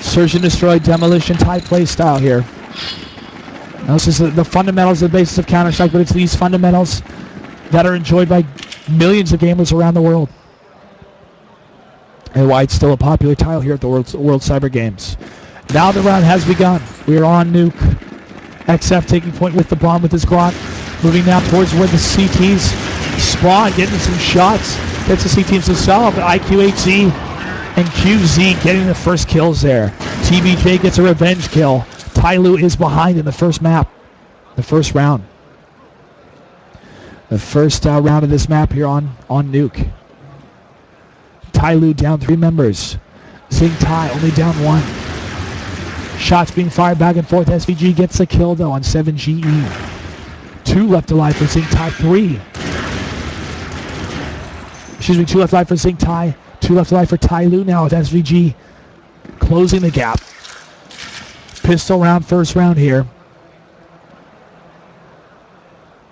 Search and destroy, demolition type play style here. Now, this is the fundamentals, the basis of Counter-Strike, but it's these fundamentals that are enjoyed by millions of gamers around the world. And why it's still a popular title here at the World Cyber Games. Now the round has begun. We are on Nuke. XF taking point with the bomb with his Glock. Moving now towards where the CTs spawn, getting some shots. Gets the C teams to sell, but IQHC and QZ getting the first kills there. TBJ gets a revenge kill. Tyloo is behind in the first map. The first round. The first round of this map here on Nuke. Tyloo down 3 members. ZINCTHAI only down 1. Shots being fired back and forth. SVG gets the kill though on 7GE. 2 left alive for ZINCTHAI. 3. Excuse me, 2 left alive for ZINCTHAI. 2 left alive for Tyloo now with SVG closing the gap. Pistol round, first round here.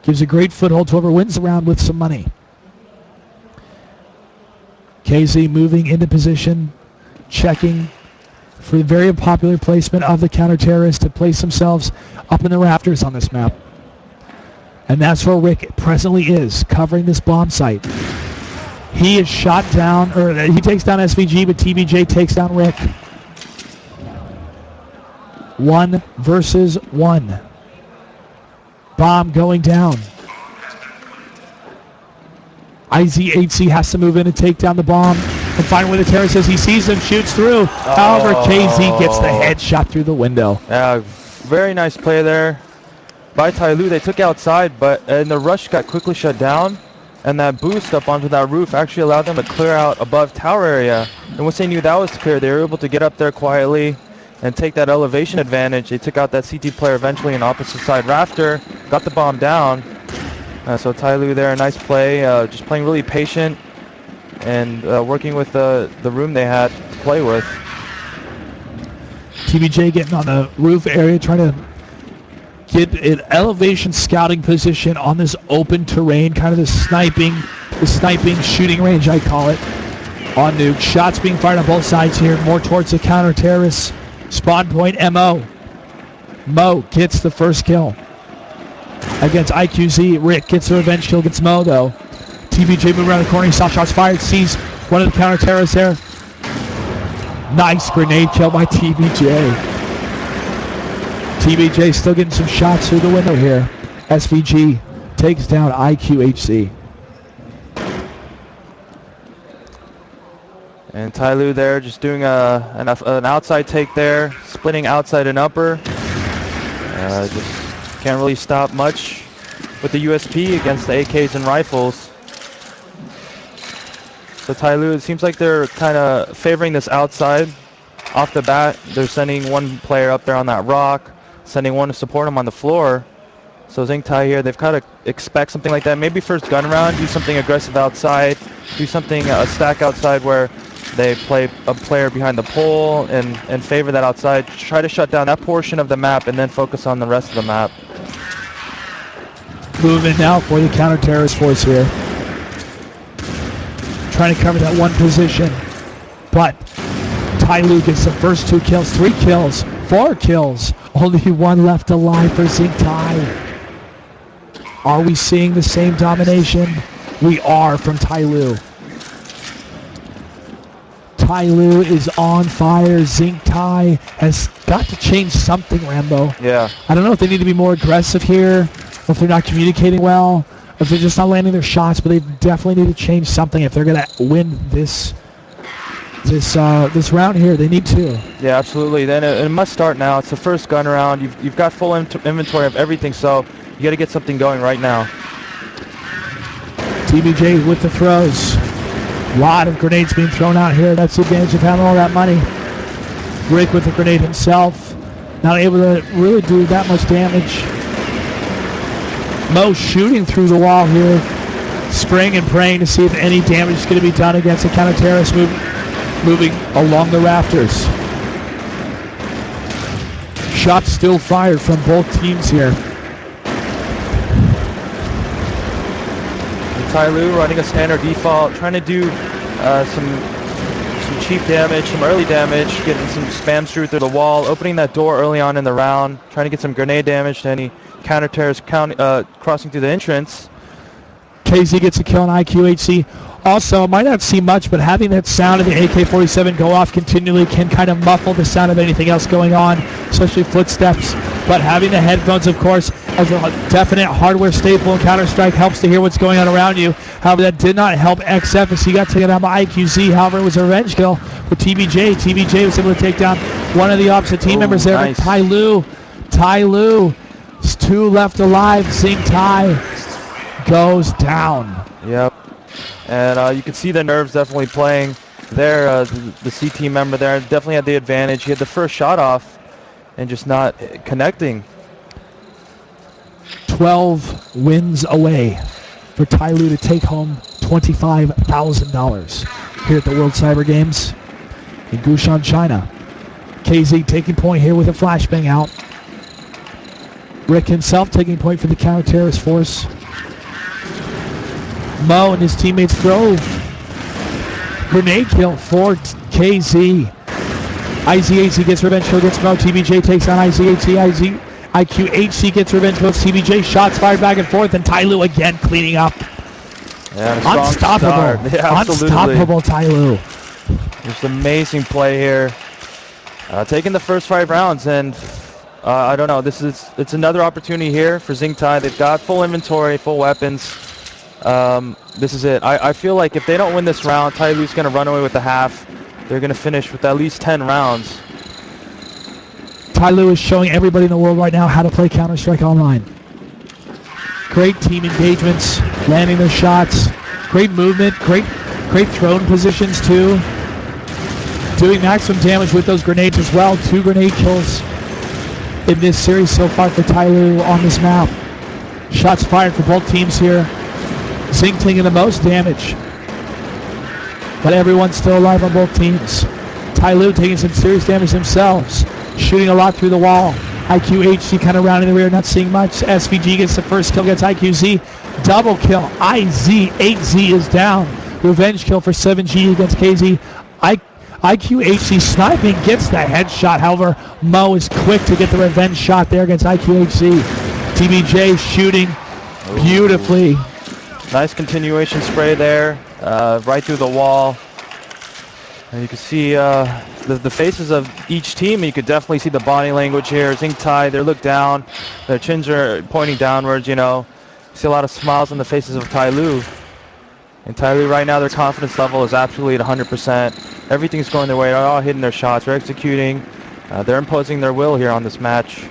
Gives a great foothold to whoever wins the round with some money. KZ moving into position, checking for the very popular placement of the counter-terrorists to place themselves up in the rafters on this map. And that's where Rick presently is, covering this bomb site. He is shot down, or he takes down SVG, but TBJ takes down Rick. 1 versus 1. Bomb going down. IZHC has to move in and take down the bomb and find where the terrorist is. He sees them, shoots through. However, KZ gets the headshot through the window. Yeah, very nice play there by Tyloo. They took outside, and the rush got quickly shut down. And that boost up onto that roof actually allowed them to clear out above tower area. And once they knew that was clear, they were able to get up there quietly and take that elevation advantage. They took out that CT player eventually in opposite side rafter, got the bomb down. So Tyloo there, nice play, just playing really patient and working with the room they had to play with. TBJ getting on the roof area, trying to get an elevation scouting position on this open terrain, kind of the sniping shooting range, I call it, on Nuke. Shots being fired on both sides here, more towards the counter-terrorists. Spawn point, Mo. Mo gets the first kill against IQZ. Rick gets the revenge kill against Mo, though. TBJ moving around the corner, he saw shots fired, sees one of the counter-terrorists there. Nice grenade kill by TBJ. TBJ still getting some shots through the window here. SVG takes down IQHC. And Tyloo there just doing an outside take there, splitting outside and upper. Just can't really stop much with the USP against the AKs and rifles. So Tyloo, it seems like they're kind of favoring this outside off the bat. They're sending one player up there on that rock, sending one to support him on the floor. So ZINCTHAI here, they've got to expect something like that. Maybe first gun round, do something aggressive outside, do something, a stack outside where they play a player behind the pole and favor that outside. Try to shut down that portion of the map and then focus on the rest of the map. Movement now for the counter-terrorist force here. Trying to cover that one position. But Tyloo gets the first 2 kills, 3 kills, 4 kills. Only 1 left alive for ZINCTHAI. Are we seeing the same domination? We are from Tyloo. Tyloo is on fire. ZINCTHAI has got to change something, Rambo. Yeah. I don't know if they need to be more aggressive here, or if they're not communicating well, or if they're just not landing their shots, but they definitely need to change something if they're going to win this round here. They need to. Yeah, absolutely. Then it must start now. It's the first gun round. You've got full inventory of everything, so you got to get something going right now. TBJ with the throws. A lot of grenades being thrown out here. That's the advantage of having all that money. Rick with the grenade himself. Not able to really do that much damage. Mo shooting through the wall here. Spraying and praying to see if any damage is going to be done against the counter-terrorist moving along the rafters. Shots still fired from both teams here. Tyloo running a standard default, trying to do some cheap damage, some early damage, getting some spam through the wall, opening that door early on in the round, trying to get some grenade damage to any counter-terrorists crossing through the entrance. KZ gets a kill on IQHC. Also, might not see much, but having that sound of the AK-47 go off continually can kind of muffle the sound of anything else going on, especially footsteps. But having the headphones, of course, as a definite hardware staple in Counter-Strike, helps to hear what's going on around you. However, that did not help XF as he got taken down by IQZ. However, it was a revenge kill for TBJ. TBJ was able to take down one of the opposite team members there. Nice. Tyloo. There's 2 left alive. ZINCTHAI goes down. Yep. And you can see the nerves definitely playing there. The C team member there definitely had the advantage. He had the first shot off and just not connecting. 12 wins away for Tyloo to take home $25,000 here at the World Cyber Games in Gushan, China. KZ taking point here with a flashbang out. Rick himself taking point for the counter-terrorist force. Mo and his teammates throw grenade kill for KZ. IZHC gets revenge kill against Mo. TBJ takes on IZHC. IQHC gets revenge kill. TBJ shots fired back and forth, and Tyloo again cleaning up. Yeah, unstoppable. Yeah, unstoppable Tyloo. Just amazing play here. Taking the first 5 rounds, and I don't know. It's another opportunity here for ZINCTHAI. They've got full inventory, full weapons. This is it. I feel like if they don't win this round, Tyloo's going to run away with the half. They're going to finish with at least 10 rounds. Tyloo is showing everybody in the world right now how to play Counter-Strike Online. Great team engagements, landing their shots, great movement, great thrown positions too. Doing maximum damage with those grenades as well. 2 grenade kills in this series so far for Tyloo on this map. Shots fired for both teams here. ZINC taking the most damage, but everyone's still alive on both teams. Tyloo taking some serious damage themselves, shooting a lot through the wall. IQHC kind of rounding the rear, not seeing much. SVG gets the first kill against IQZ. Double kill. IZ8Z is down. Revenge kill for 7G against KZ. IQHC sniping gets the headshot. However, Mo is quick to get the revenge shot there against IQHC. TBJ shooting beautifully. Nice continuation spray there, right through the wall. And you can see the faces of each team. You could definitely see the body language here. ZINCTHAI, they look down. Their chins are pointing downwards, you know. You see a lot of smiles on the faces of Tyloo. And Tyloo right now, their confidence level is absolutely at 100%. Everything's going their way. They're all hitting their shots. They're executing. They're imposing their will here on this match.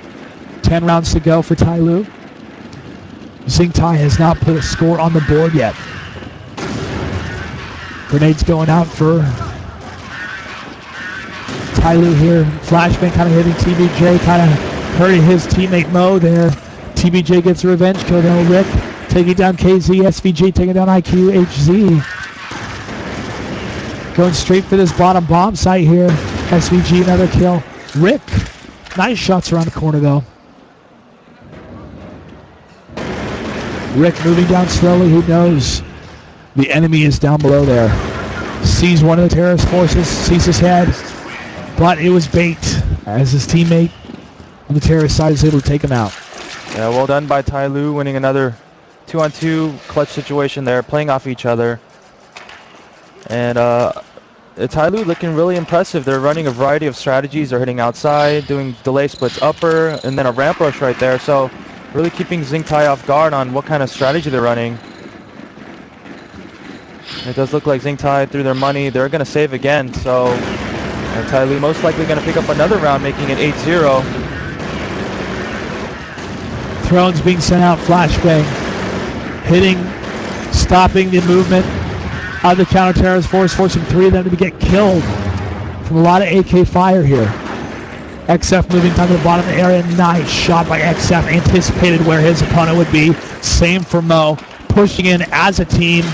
10 rounds to go for Tyloo. ZINCTHAI has not put a score on the board yet. Grenades going out for Tyloo here. Flashbang kind of hitting TBJ, kind of hurting his teammate Mo there. TBJ gets a revenge kill though. Rick taking down KZ, SVG taking down IQHZ. Going straight for this bottom bomb site here. SVG another kill. Rick, nice shots around the corner though. Rick moving down slowly, who knows? The enemy is down below there. Sees one of the terrorist forces, sees his head, but it was bait as his teammate on the terrorist side is able to take him out. Yeah, well done by Tyloo, winning another 2-on-2 clutch situation there, playing off each other. And Tyloo looking really impressive. They're running a variety of strategies. They're hitting outside, doing delay splits upper, and then a ramp rush right there. So really keeping ZINCTHAI off guard on what kind of strategy they're running. It does look like ZINCTHAI threw their money. They're going to save again. So Tyloo most likely going to pick up another round, making it 8-0. Thrones being sent out, flashbang. Hitting, stopping the movement of the counter-terrorist force, forcing 3 of them to get killed from a lot of AK fire here. XF moving down to the bottom of the area. Nice shot by XF. Anticipated where his opponent would be. Same for Mo. Pushing in as a team.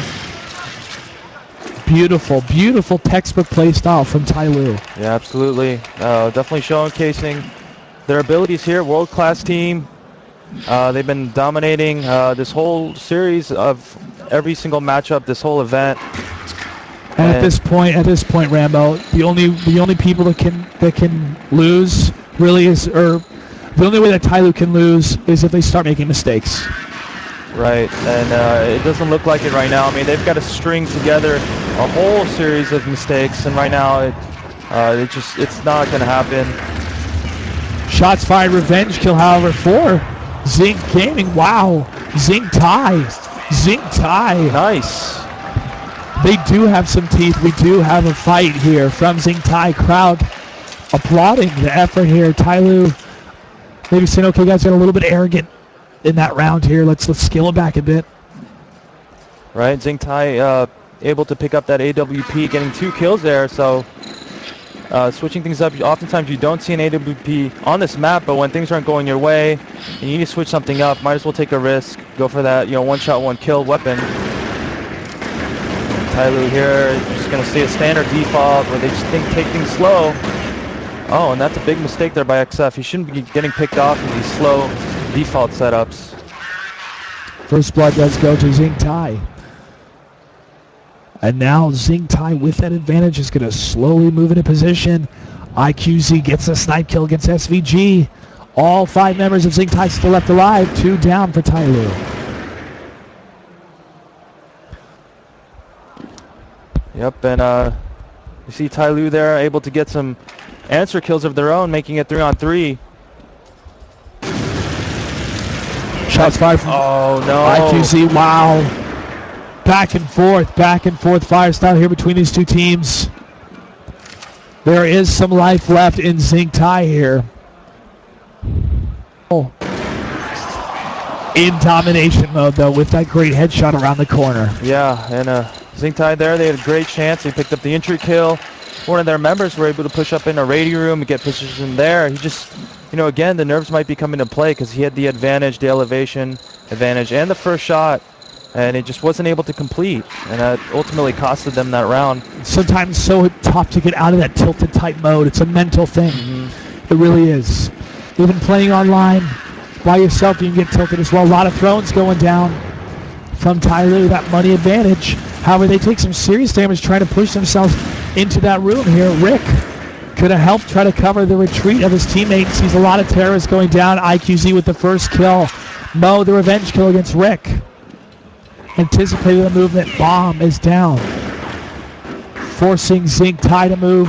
Beautiful, beautiful textbook play style from Tyloo. Yeah, absolutely. Definitely showcasing their abilities here. World-class team. They've been dominating this whole series of every single matchup, this whole event. And at this point, Rambo, the only people that can lose really is, or the only way that Tyloo can lose is if they start making mistakes. Right, and it doesn't look like it right now. I mean, they've got to string together a whole series of mistakes, and right now it's not going to happen. Shots fired, revenge kill, however, for Zinc Gaming. Wow, ZINCTHAI. Nice. They do have some teeth. We do have a fight here from ZINCTHAI. Crowd applauding the effort here. Tyloo maybe saying, okay, guys, got a little bit arrogant in that round here. Let's scale it back a bit. Right, ZINCTHAI able to pick up that AWP, getting 2 kills there. So switching things up. Oftentimes you don't see an AWP on this map, but when things aren't going your way and you need to switch something up, might as well take a risk. Go for that, one shot, 1 kill weapon. Tyloo here just going to see a standard default where they just take things slow. Oh, and that's a big mistake there by XF. He shouldn't be getting picked off in these slow default setups. First blood does go to ZINCTHAI. And now ZINCTHAI with that advantage is going to slowly move into position. IQZ gets a snipe kill against SVG. All 5 members of ZINCTHAI still left alive. 2 down for Tyloo. Yep, and you see Tyloo there able to get some answer kills of their own, making it 3-on-3. Shots fired from IQZ. Wow. Back and forth fire style here between these two teams. There is some life left in ZINCTHAI here. Oh. In domination mode though, with that great headshot around the corner. Yeah, and ZINCTHAI there, they had a great chance. They picked up the entry kill. One of their members were able to push up in a radio room and get positioned there. He just, again, the nerves might be coming into play because he had the advantage, the elevation advantage, and the first shot, and it just wasn't able to complete, and that ultimately costed them that round. Sometimes so tough to get out of that tilted type mode. It's a mental thing. It really is. Even playing online by yourself, you can get tilted as well. A lot of thrones going down from Tyloo, that money advantage. However, they take some serious damage trying to push themselves into that room here. Rick could have helped try to cover the retreat of his teammates. Sees a lot of terrorists going down. IQZ with the first kill. Mo, the revenge kill against Rick. Anticipating the movement. Bomb is down. Forcing ZINCTHAI to move.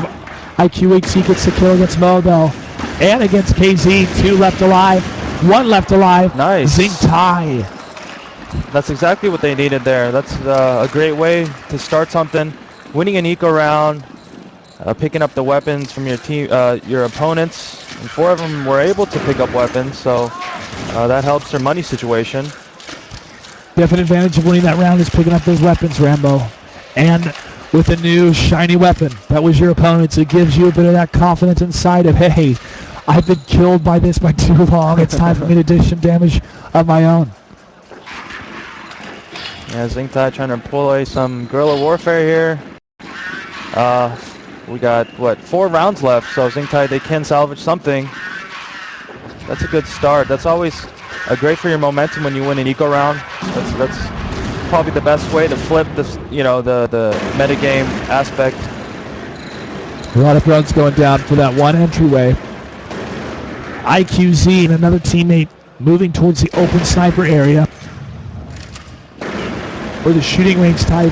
IQHC gets the kill against Mo, though. And against KZ. 2 left alive. 1 left alive. Nice. ZINCTHAI. That's exactly what they needed there. That's a great way to start something. Winning an eco round, picking up the weapons from your team, your opponents, and 4 of them were able to pick up weapons, so that helps their money situation. Definite advantage of winning that round is picking up those weapons, Rambo. And with a new shiny weapon that was your opponent's, it gives you a bit of that confidence inside of, hey, I've been killed by this by too long. It's time for me to dish some damage of my own. Yeah, ZINCTHAI trying to employ some guerrilla warfare here. We got, what, 4 rounds left, so ZINCTHAI, they can salvage something. That's a good start. That's always great for your momentum when you win an eco round. That's probably the best way to flip this, you know, the metagame aspect. A lot of runs going down for that one entryway. IQZ and another teammate moving towards the open sniper area. Or the shooting range type.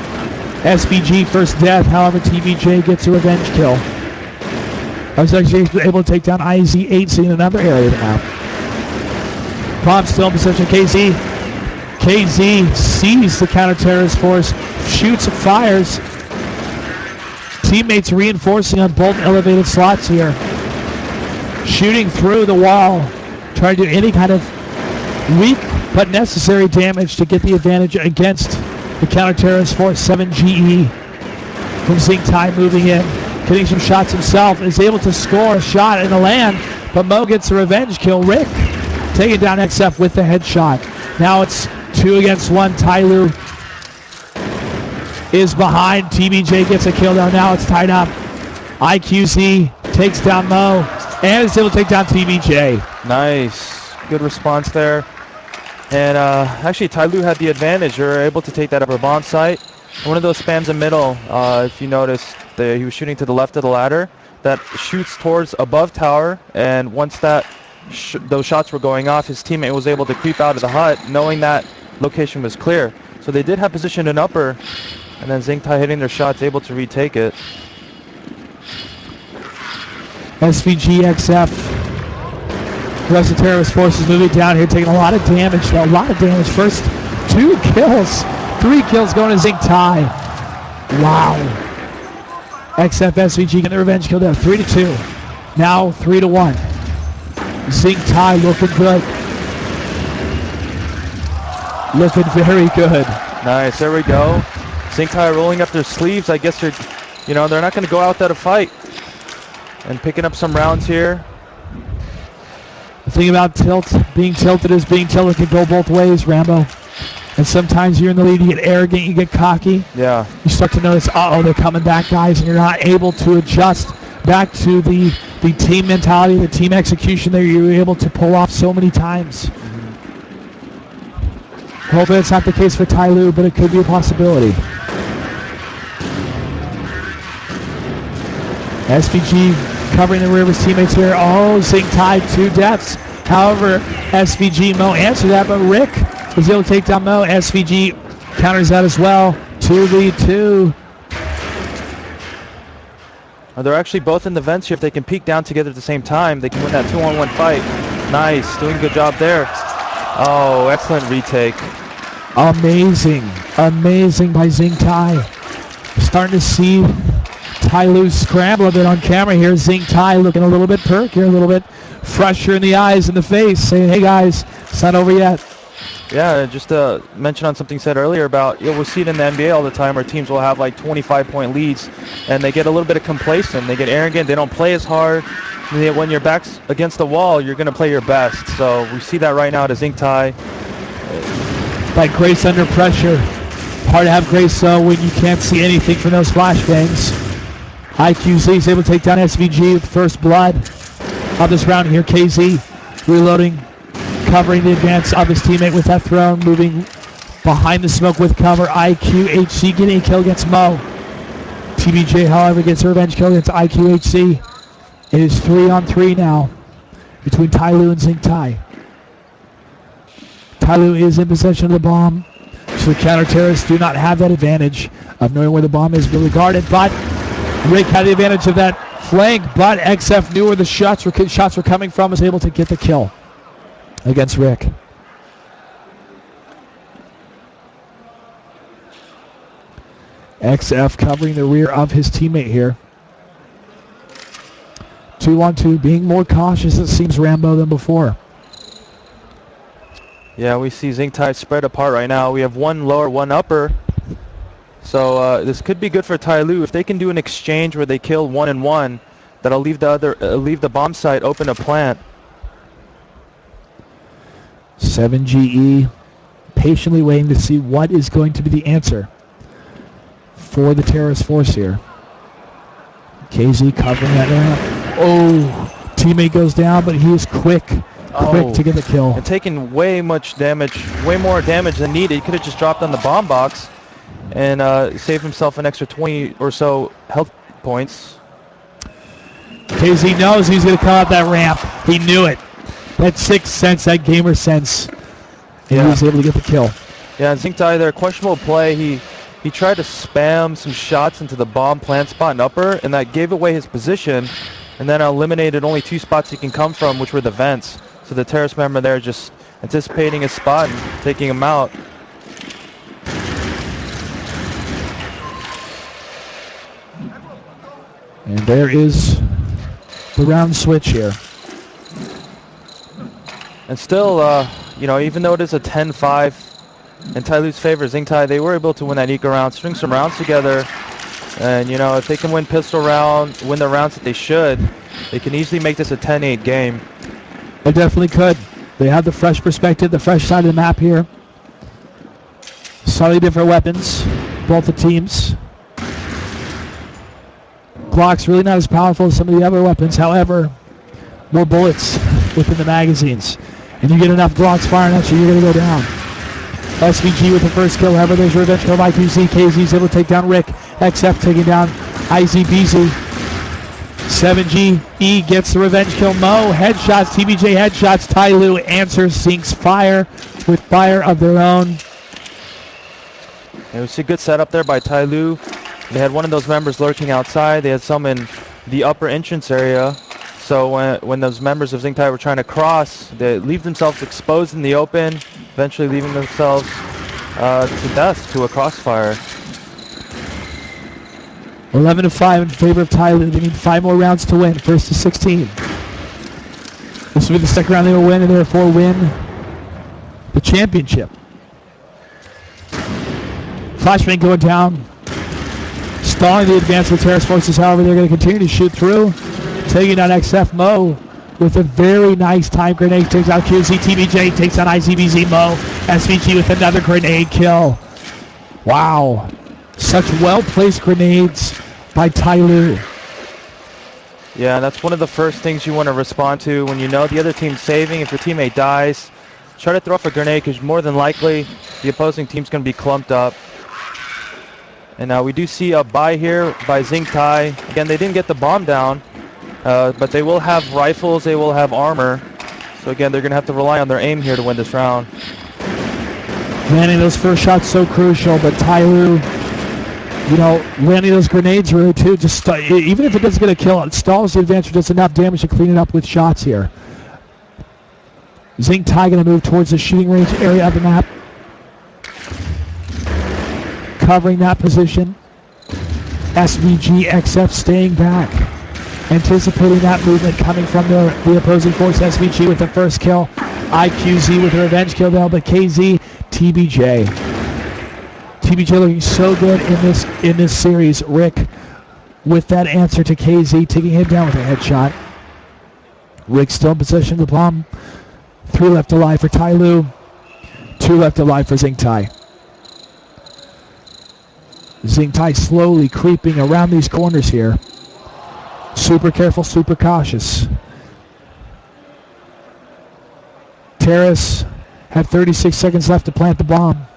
SVG first death, however TBJ gets a revenge kill. SVG able to take down IZ8 in another area of the map. Bomb still in position. KZ sees the counter-terrorist force, shoots and fires. Teammates reinforcing on both elevated slots here. Shooting through the wall, trying to do any kind of weak but necessary damage to get the advantage against the counter-terrorist force. 7GE from ZINCTHAI moving in, getting some shots himself, is able to score a shot in the land, but Mo gets a revenge kill. Rick taking down XF with the headshot. Now it's 2 against 1. Tyloo is behind. TBJ gets a kill though. Now it's tied up. IQZ takes down Mo and is able to take down TBJ. Nice. Good response there. And actually, Tyloo had the advantage. They were able to take that upper bomb site. One of those spams in middle, if you noticed, he was shooting to the left of the ladder. That shoots towards above tower, and once that those shots were going off, his teammate was able to creep out of the hut, knowing that location was clear. So they did have position in upper, and then ZINCTHAI hitting their shots, able to retake it. SVG XF. The rest of the terrorist forces moving down here, taking a lot of damage. A lot of damage. First 2 kills. 3 kills going to ZINCTHAI. Wow. XF SVG getting the revenge kill there. 3-2. Now 3-1. ZINCTHAI looking good. Looking very good. Nice. There we go. ZINCTHAI rolling up their sleeves. I guess they're not going to go out there to fight. And picking up some rounds here. The thing about being tilted is being tilted can go both ways, Rambo. And sometimes you're in the lead, you get arrogant, you get cocky. Yeah. You start to notice, uh-oh, they're coming back, guys, and you're not able to adjust back to the team mentality, the team execution that you were able to pull off so many times. Hopefully it's not the case for Tyloo, but it could be a possibility. SVG covering the rear of his teammates here. Oh, ZINCTHAI 2 deaths. However, SVG Mo answered that, but Rick was able to take down Mo. SVG counters that as well. 2v2. They're actually both in the vents here. If they can peek down together at the same time, they can win that 2-on-1 fight. Nice, doing a good job there. Oh, excellent retake. Amazing, amazing by ZINCTHAI. Starting to see Tyloo scramble a bit on camera here. ZINCTHAI looking a little bit perkier, a little bit fresher in the eyes and the face, saying, hey guys, it's not over yet. Yeah, just to mention on something said earlier about, we'll see it in the NBA all the time where teams will have like 25-point leads and they get a little bit of complacent, they get arrogant, they don't play as hard. When your back's against the wall, you're going to play your best. So we see that right now to ZINCTHAI. Like Grace under pressure. Hard to have Grace when you can't see anything from those flashbangs. IQZ is able to take down SVG with first blood of this round here. KZ reloading, covering the advance of his teammate with that throne, moving behind the smoke with cover. IQHC getting a kill against Mo. TBJ, however, gets a revenge kill against IQHC. It is 3-on-3 now between Tyloo and ZINCTHAI. Tyloo is in possession of the bomb, so the counter-terrorists do not have that advantage of knowing where the bomb is really guarded, but Rick had the advantage of that flank, but XF knew where the shots were coming from, was able to get the kill against Rick. XF covering the rear of his teammate here. 2-on-2, being more cautious, it seems, Rambo, than before. Yeah, we see ZINCTHAI spread apart right now. We have one lower, one upper. So this could be good for Tyloo. If they can do an exchange where they kill 1 and 1, that'll leave the bomb site open to plant. 7GE patiently waiting to see what is going to be the answer for the terrorist force here. KZ covering that ramp. Oh, teammate goes down, but he is quick to get the kill. And taking way more damage than needed. He could have just dropped on the bomb box and saved himself an extra 20 or so health points. KZ knows he's going to come out that ramp. He knew it. That sixth sense, that gamer sense. And he was able to get the kill. Yeah, ZINCTHAI there, questionable play. He tried to spam some shots into the bomb plant spot and upper, and that gave away his position, and then eliminated only 2 spots he can come from, which were the vents. So the terrorist member there just anticipating his spot and taking him out. And there is the round switch here. And still, you know, even though it is a 10-5 in Tyloo's favor, ZINCTHAI, they were able to win that eco round, string some rounds together. And, you know, if they can win pistol round, win the rounds that they should, they can easily make this a 10-8 game. They definitely could. They have the fresh perspective, the fresh side of the map here. Slightly different weapons, both the teams. Glock's really not as powerful as some of the other weapons. However, more bullets within the magazines. And you get enough Glocks firing at you, you're going to go down. SVG with the first kill. However, there's a revenge kill by QC. KZ's able to take down Rick. XF taking down IZBZ. 7GE gets the revenge kill. Mo, headshots, TBJ headshots. Tyloo answers Zinc's fire with fire of their own. It was a good setup there by Tailoo. They had one of those members lurking outside. They had some in the upper entrance area. So when those members of ZINCTHAI were trying to cross, they leave themselves exposed in the open, eventually leaving themselves to death to a crossfire. 11-5 in favor of Tyloo. They need 5 more rounds to win. First to 16. This will be the second round they will win, and therefore win the championship. Flashbang going down. Stalling the advance of the terrorist forces. However, they're going to continue to shoot through. Taking down XF. Mo with a very nice time grenade. Takes out QC. TBJ takes down IZBZ. Mo. SVG with another grenade kill. Wow. Such well-placed grenades by Tyloo. Yeah, that's one of the first things you want to respond to when you know the other team's saving. If your teammate dies, try to throw off a grenade because more than likely the opposing team's going to be clumped up. And now we do see a buy here by ZINCTHAI. Again, they didn't get the bomb down, but they will have rifles, they will have armor. So again, they're going to have to rely on their aim here to win this round. Landing those first shots so crucial, but Tyloo, you know, landing those grenades really too. Just even if it doesn't get a kill, it stalls the advantage, does enough damage to clean it up with shots here. ZINCTHAI going to move towards the shooting range area of the map, covering that position. SVG XF staying back, anticipating that movement coming from the opposing force. SVG with the first kill. IQZ with a revenge kill though, but KZ, TBJ. TBJ looking so good in this series. Rick with that answer to KZ, taking him down with a headshot. Rick still in possession of the bomb. 3 left alive for Tyloo. 2 left alive for ZINCTHAI. ZINCTHAI slowly creeping around these corners here. Super careful, super cautious. Terrorists have 36 seconds left to plant the bomb.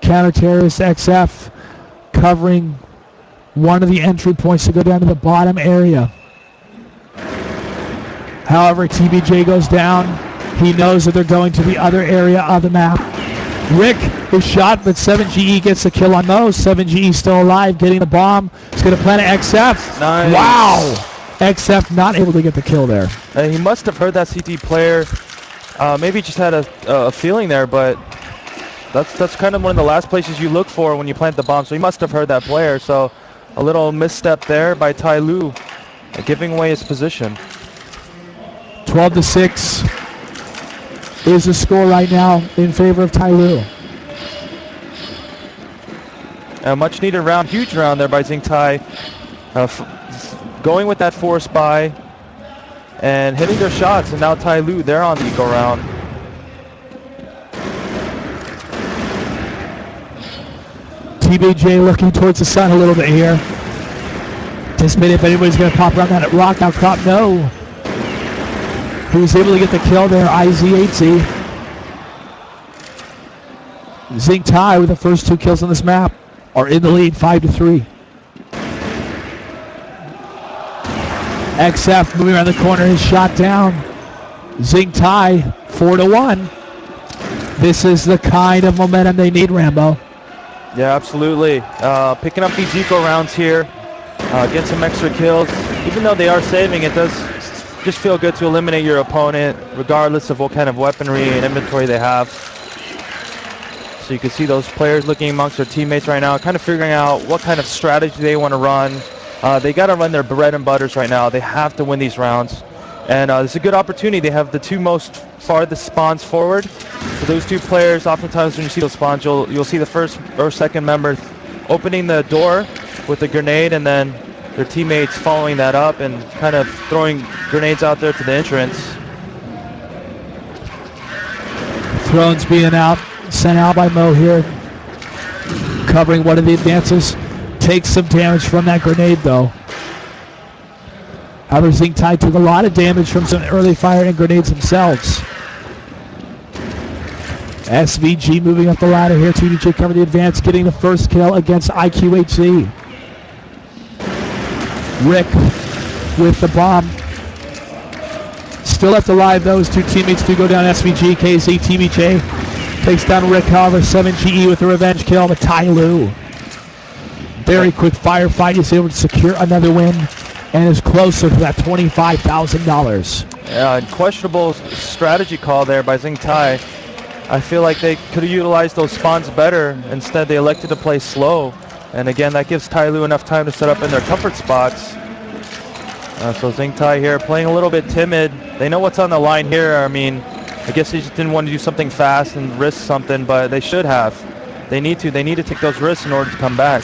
Counter-terrorist XF covering one of the entry points to go down to the bottom area. However, TBJ goes down. He knows that they're going to the other area of the map. Rick is shot, but 7GE gets the kill on those. 7GE still alive, getting the bomb. He's going to plant an XF. Nice. Wow! XF not able to get the kill there. He must have heard that CT player. Maybe just had a feeling there, but that's kind of one of the last places you look for when you plant the bomb. So he must have heard that player. So a little misstep there by Tyloo, giving away his position. 12-6 is the score right now in favor of Tyloo. A much needed round, huge round there by ZINCTHAI. going with that force buy and hitting their shots. And now Tyloo, they're on the eco round. TBJ looking towards the sun a little bit here. Anticipating if anybody's going to pop around that rock. Now Crop, no. He was able to get the kill there, IZ8Z. ZINCTHAI with the first 2 kills on this map are in the lead, 5-3. XF moving around the corner, his shot down. ZINCTHAI 4-1. This is the kind of momentum they need, Rambo. Yeah, absolutely. Picking up these eco rounds here, get some extra kills. Even though they are saving, it does just feel good to eliminate your opponent, regardless of what kind of weaponry and inventory they have. So you can see those players looking amongst their teammates right now, kind of figuring out what kind of strategy they want to run. They got to run their bread and butters right now. They have to win these rounds. And it's a good opportunity. They have the 2 most farthest spawns forward. So those 2 players, oftentimes when you see those spawns, you'll see the first or second member opening the door with a grenade, and then their teammates following that up and kind of throwing grenades out there to the entrance. Thrones being sent out by Mo here, covering one of the advances. Takes some damage from that grenade though. However, ZINCTHAI took a lot of damage from some early fire and grenades themselves. SVG moving up the ladder here. TBJ covering the advance, getting the first kill against IQHZ. Rick with the bomb. Still left alive, those 2 teammates do go down. SVG, KZ, TBJ takes down Rick, however, 7GE with the revenge kill, but Tyloo. Very quick firefight, is able to secure another win and is closer to that $25,000. Yeah, questionable strategy call there by ZINCTHAI. I feel like they could have utilized those spawns better. Instead, they elected to play slow. And again, that gives Tyloo enough time to set up in their comfort spots. So ZINCTHAI here playing a little bit timid. They know what's on the line here. I mean, I guess they just didn't want to do something fast and risk something, but they should have. They need to take those risks in order to come back.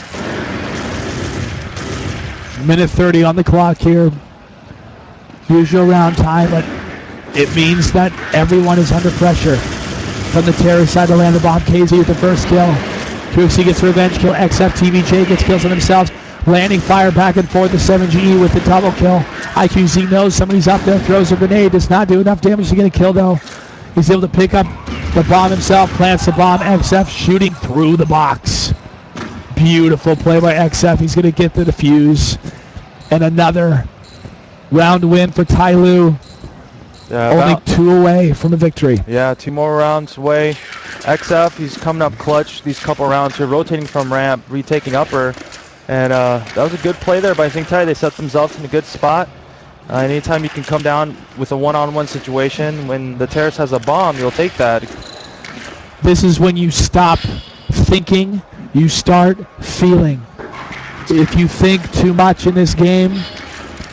Minute 30 on the clock here. Usual round time, but it means that everyone is under pressure. From the terrorist side to land the bomb, KZ with the first kill. QFC gets the revenge kill. XF, TBJ gets kills on themselves. Landing fire back and forth. The 7GE with the double kill. IQZ knows somebody's up there, throws a grenade. Does not do enough damage to get a kill though. He's able to pick up the bomb himself, plants the bomb. XF shooting through the box. Beautiful play by XF. He's going to get the defuse. And another round win for Tyloo. Only 2 away from the victory. Yeah, 2 more rounds away. XF, he's coming up clutch these couple rounds here, rotating from ramp, retaking upper. And that was a good play there by ZINCTHAI. They set themselves in a good spot. Anytime you can come down with a one-on-one situation, when the terrorist has a bomb, you'll take that. This is when you stop thinking, you start feeling. If you think too much in this game,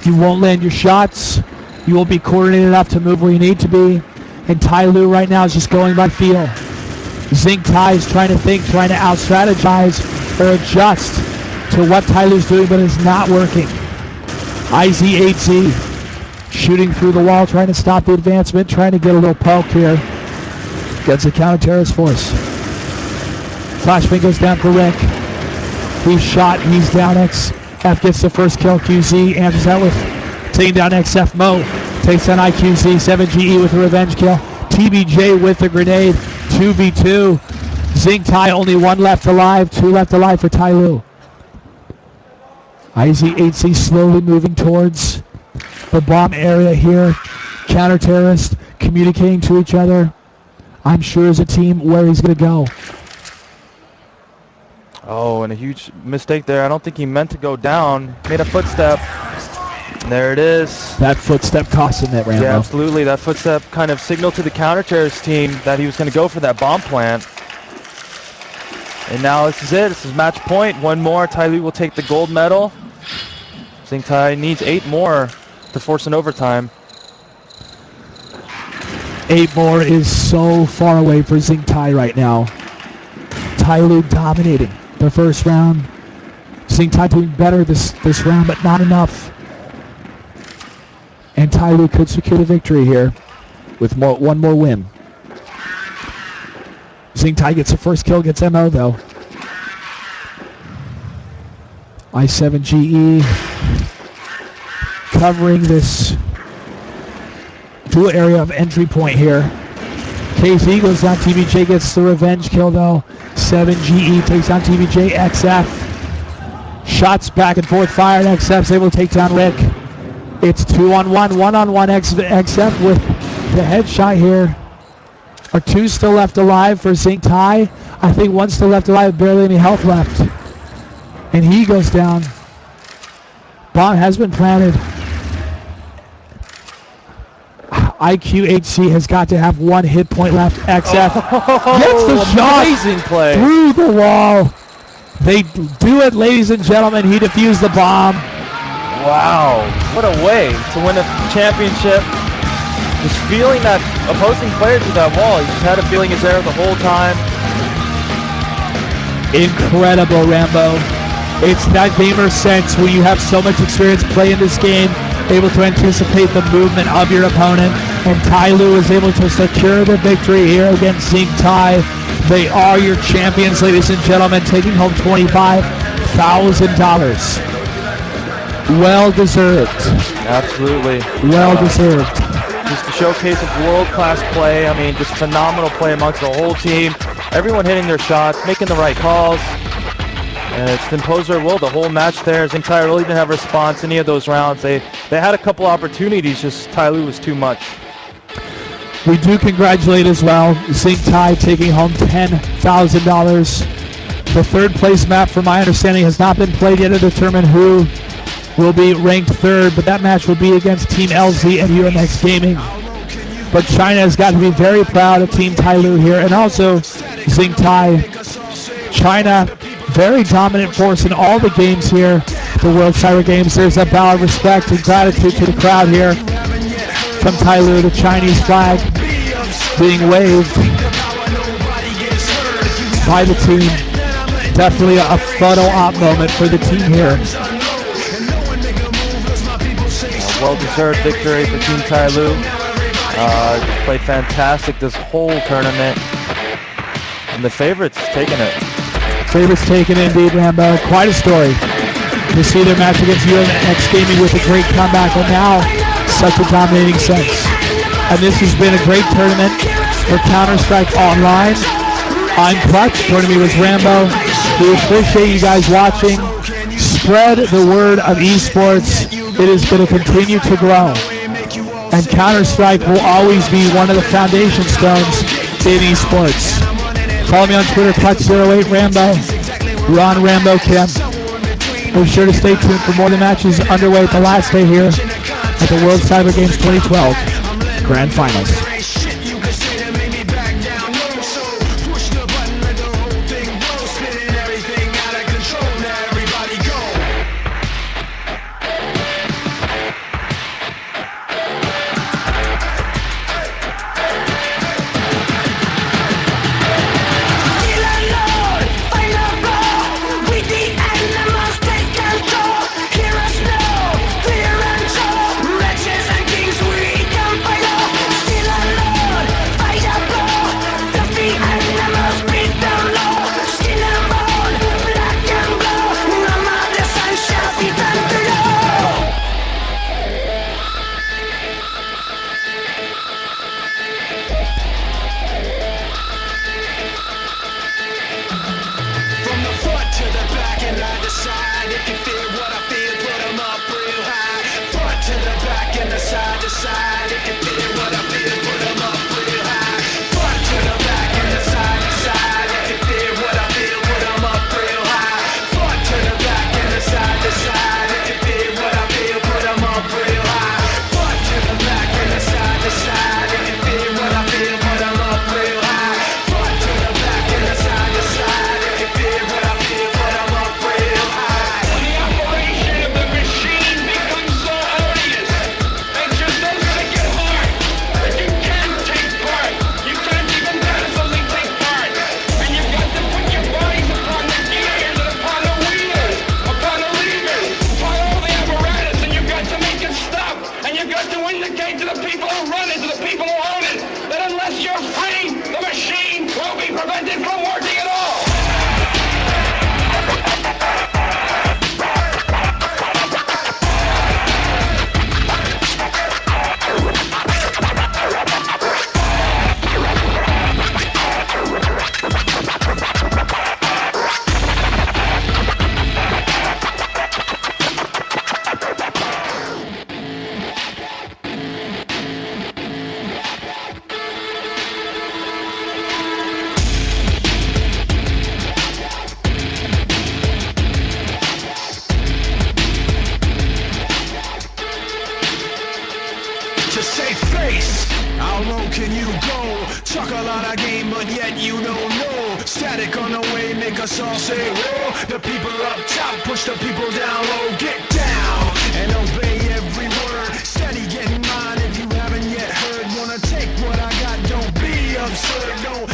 you won't land your shots. You won't be coordinated enough to move where you need to be. And Tyloo right now is just going by feel. ZINCTHAI is trying to think, trying to out-strategize or adjust to what Tyloo's doing, but it's not working. IZ8Z shooting through the wall, trying to stop the advancement, trying to get a little poke here against the counter-terrorist force. Flashbang goes down for Rick. He's shot, he's down. XF gets the first kill. QZ answers that with taking down XF. Mo takes down IQZ. 7GE with a revenge kill. TBJ with the grenade. 2v2. ZINCTHAI only 1 left alive. 2 left alive for Tyloo. IZ8Z slowly moving towards the bomb area here. Counter-terrorist communicating to each other. I'm sure as a team where he's going to go. Oh, and a huge mistake there. I don't think he meant to go down. Made a footstep. There it is. That footstep cost him that, Rambo. Yeah, absolutely. That footstep kind of signaled to the counter-terrorist team that he was going to go for that bomb plant. And now this is it. This is match point. 1 more. Tyloo will take the gold medal. ZINCTHAI needs 8 more to force an overtime. 8 more is so far away for ZINCTHAI right now. Tyloo dominating the first round. ZINCTHAI doing better this round, but not enough. And Tyloo could secure the victory here with one more win. ZINCTHAI gets the first kill, gets MO though. I7GE covering this dual area of entry point here. KZ goes down, TBJ gets the revenge kill though. 7GE takes down TBJ, XF. Shots back and forth fired, XF's able to take down Rick. It's 2-on-1, 1-on-1 XF with the headshot here. Are two still left alive for ZINCTHAI? I think one still left alive, barely any health left. And he goes down. Bomb has been planted. IQHC has got to have one hit point left. XF gets the shot. Amazing play. Through the wall. They do it, ladies and gentlemen. He defused the bomb. Wow, what a way to win a championship. Just feeling that opposing player through that wall. You just had a feeling he's there the whole time. Incredible, Rambo. It's that gamer sense when you have so much experience playing this game, able to anticipate the movement of your opponent. And Tyloo is able to secure the victory here against ZINCTHAI. They are your champions, ladies and gentlemen, taking home $25,000. Well deserved. Absolutely. Well deserved. Just a showcase of world-class play. I mean, just phenomenal play amongst the whole team. Everyone hitting their shots, making the right calls. And it's imposed their will the whole match there. ZINCTHAI really didn't have a response any of those rounds. They had a couple opportunities, just Tyloo was too much. We do congratulate as well ZINCTHAI taking home $10,000. The third place map, from my understanding, has not been played yet to determine who will be ranked third, but that match will be against Team LZ and UMX Gaming. But China has got to be very proud of Team Tyloo here, and also ZINCTHAI. China, very dominant force in all the games here, the World Cyber Games. There's a bow of respect and gratitude to the crowd here from Tyloo, the Chinese flag being waved by the team. Definitely a photo op moment for the team here. Well-deserved victory for Team Tyloo. Played fantastic this whole tournament. And the favorites taking it. Favorites taken indeed, Rambo. Quite a story to see their match against UMX Gaming with a great comeback, and now such a dominating sense. And this has been a great tournament for Counter-Strike Online. I'm Clutch. Joining me was Rambo. We appreciate you guys watching. Spread the word of esports. It is going to continue to grow. And Counter-Strike will always be one of the foundation stones in esports. Follow me on Twitter, Clutch08 Rambo. Ron Rambo Kim. Be sure to stay tuned for more of the matches underway at the last day here at the World Cyber Games 2012 Grand Finals. Static on the way, make us all say whoa. The people up top push the people down low. Get down and obey every word. Steady getting mine if you haven't yet heard. Wanna take what I got, don't be absurd. Don't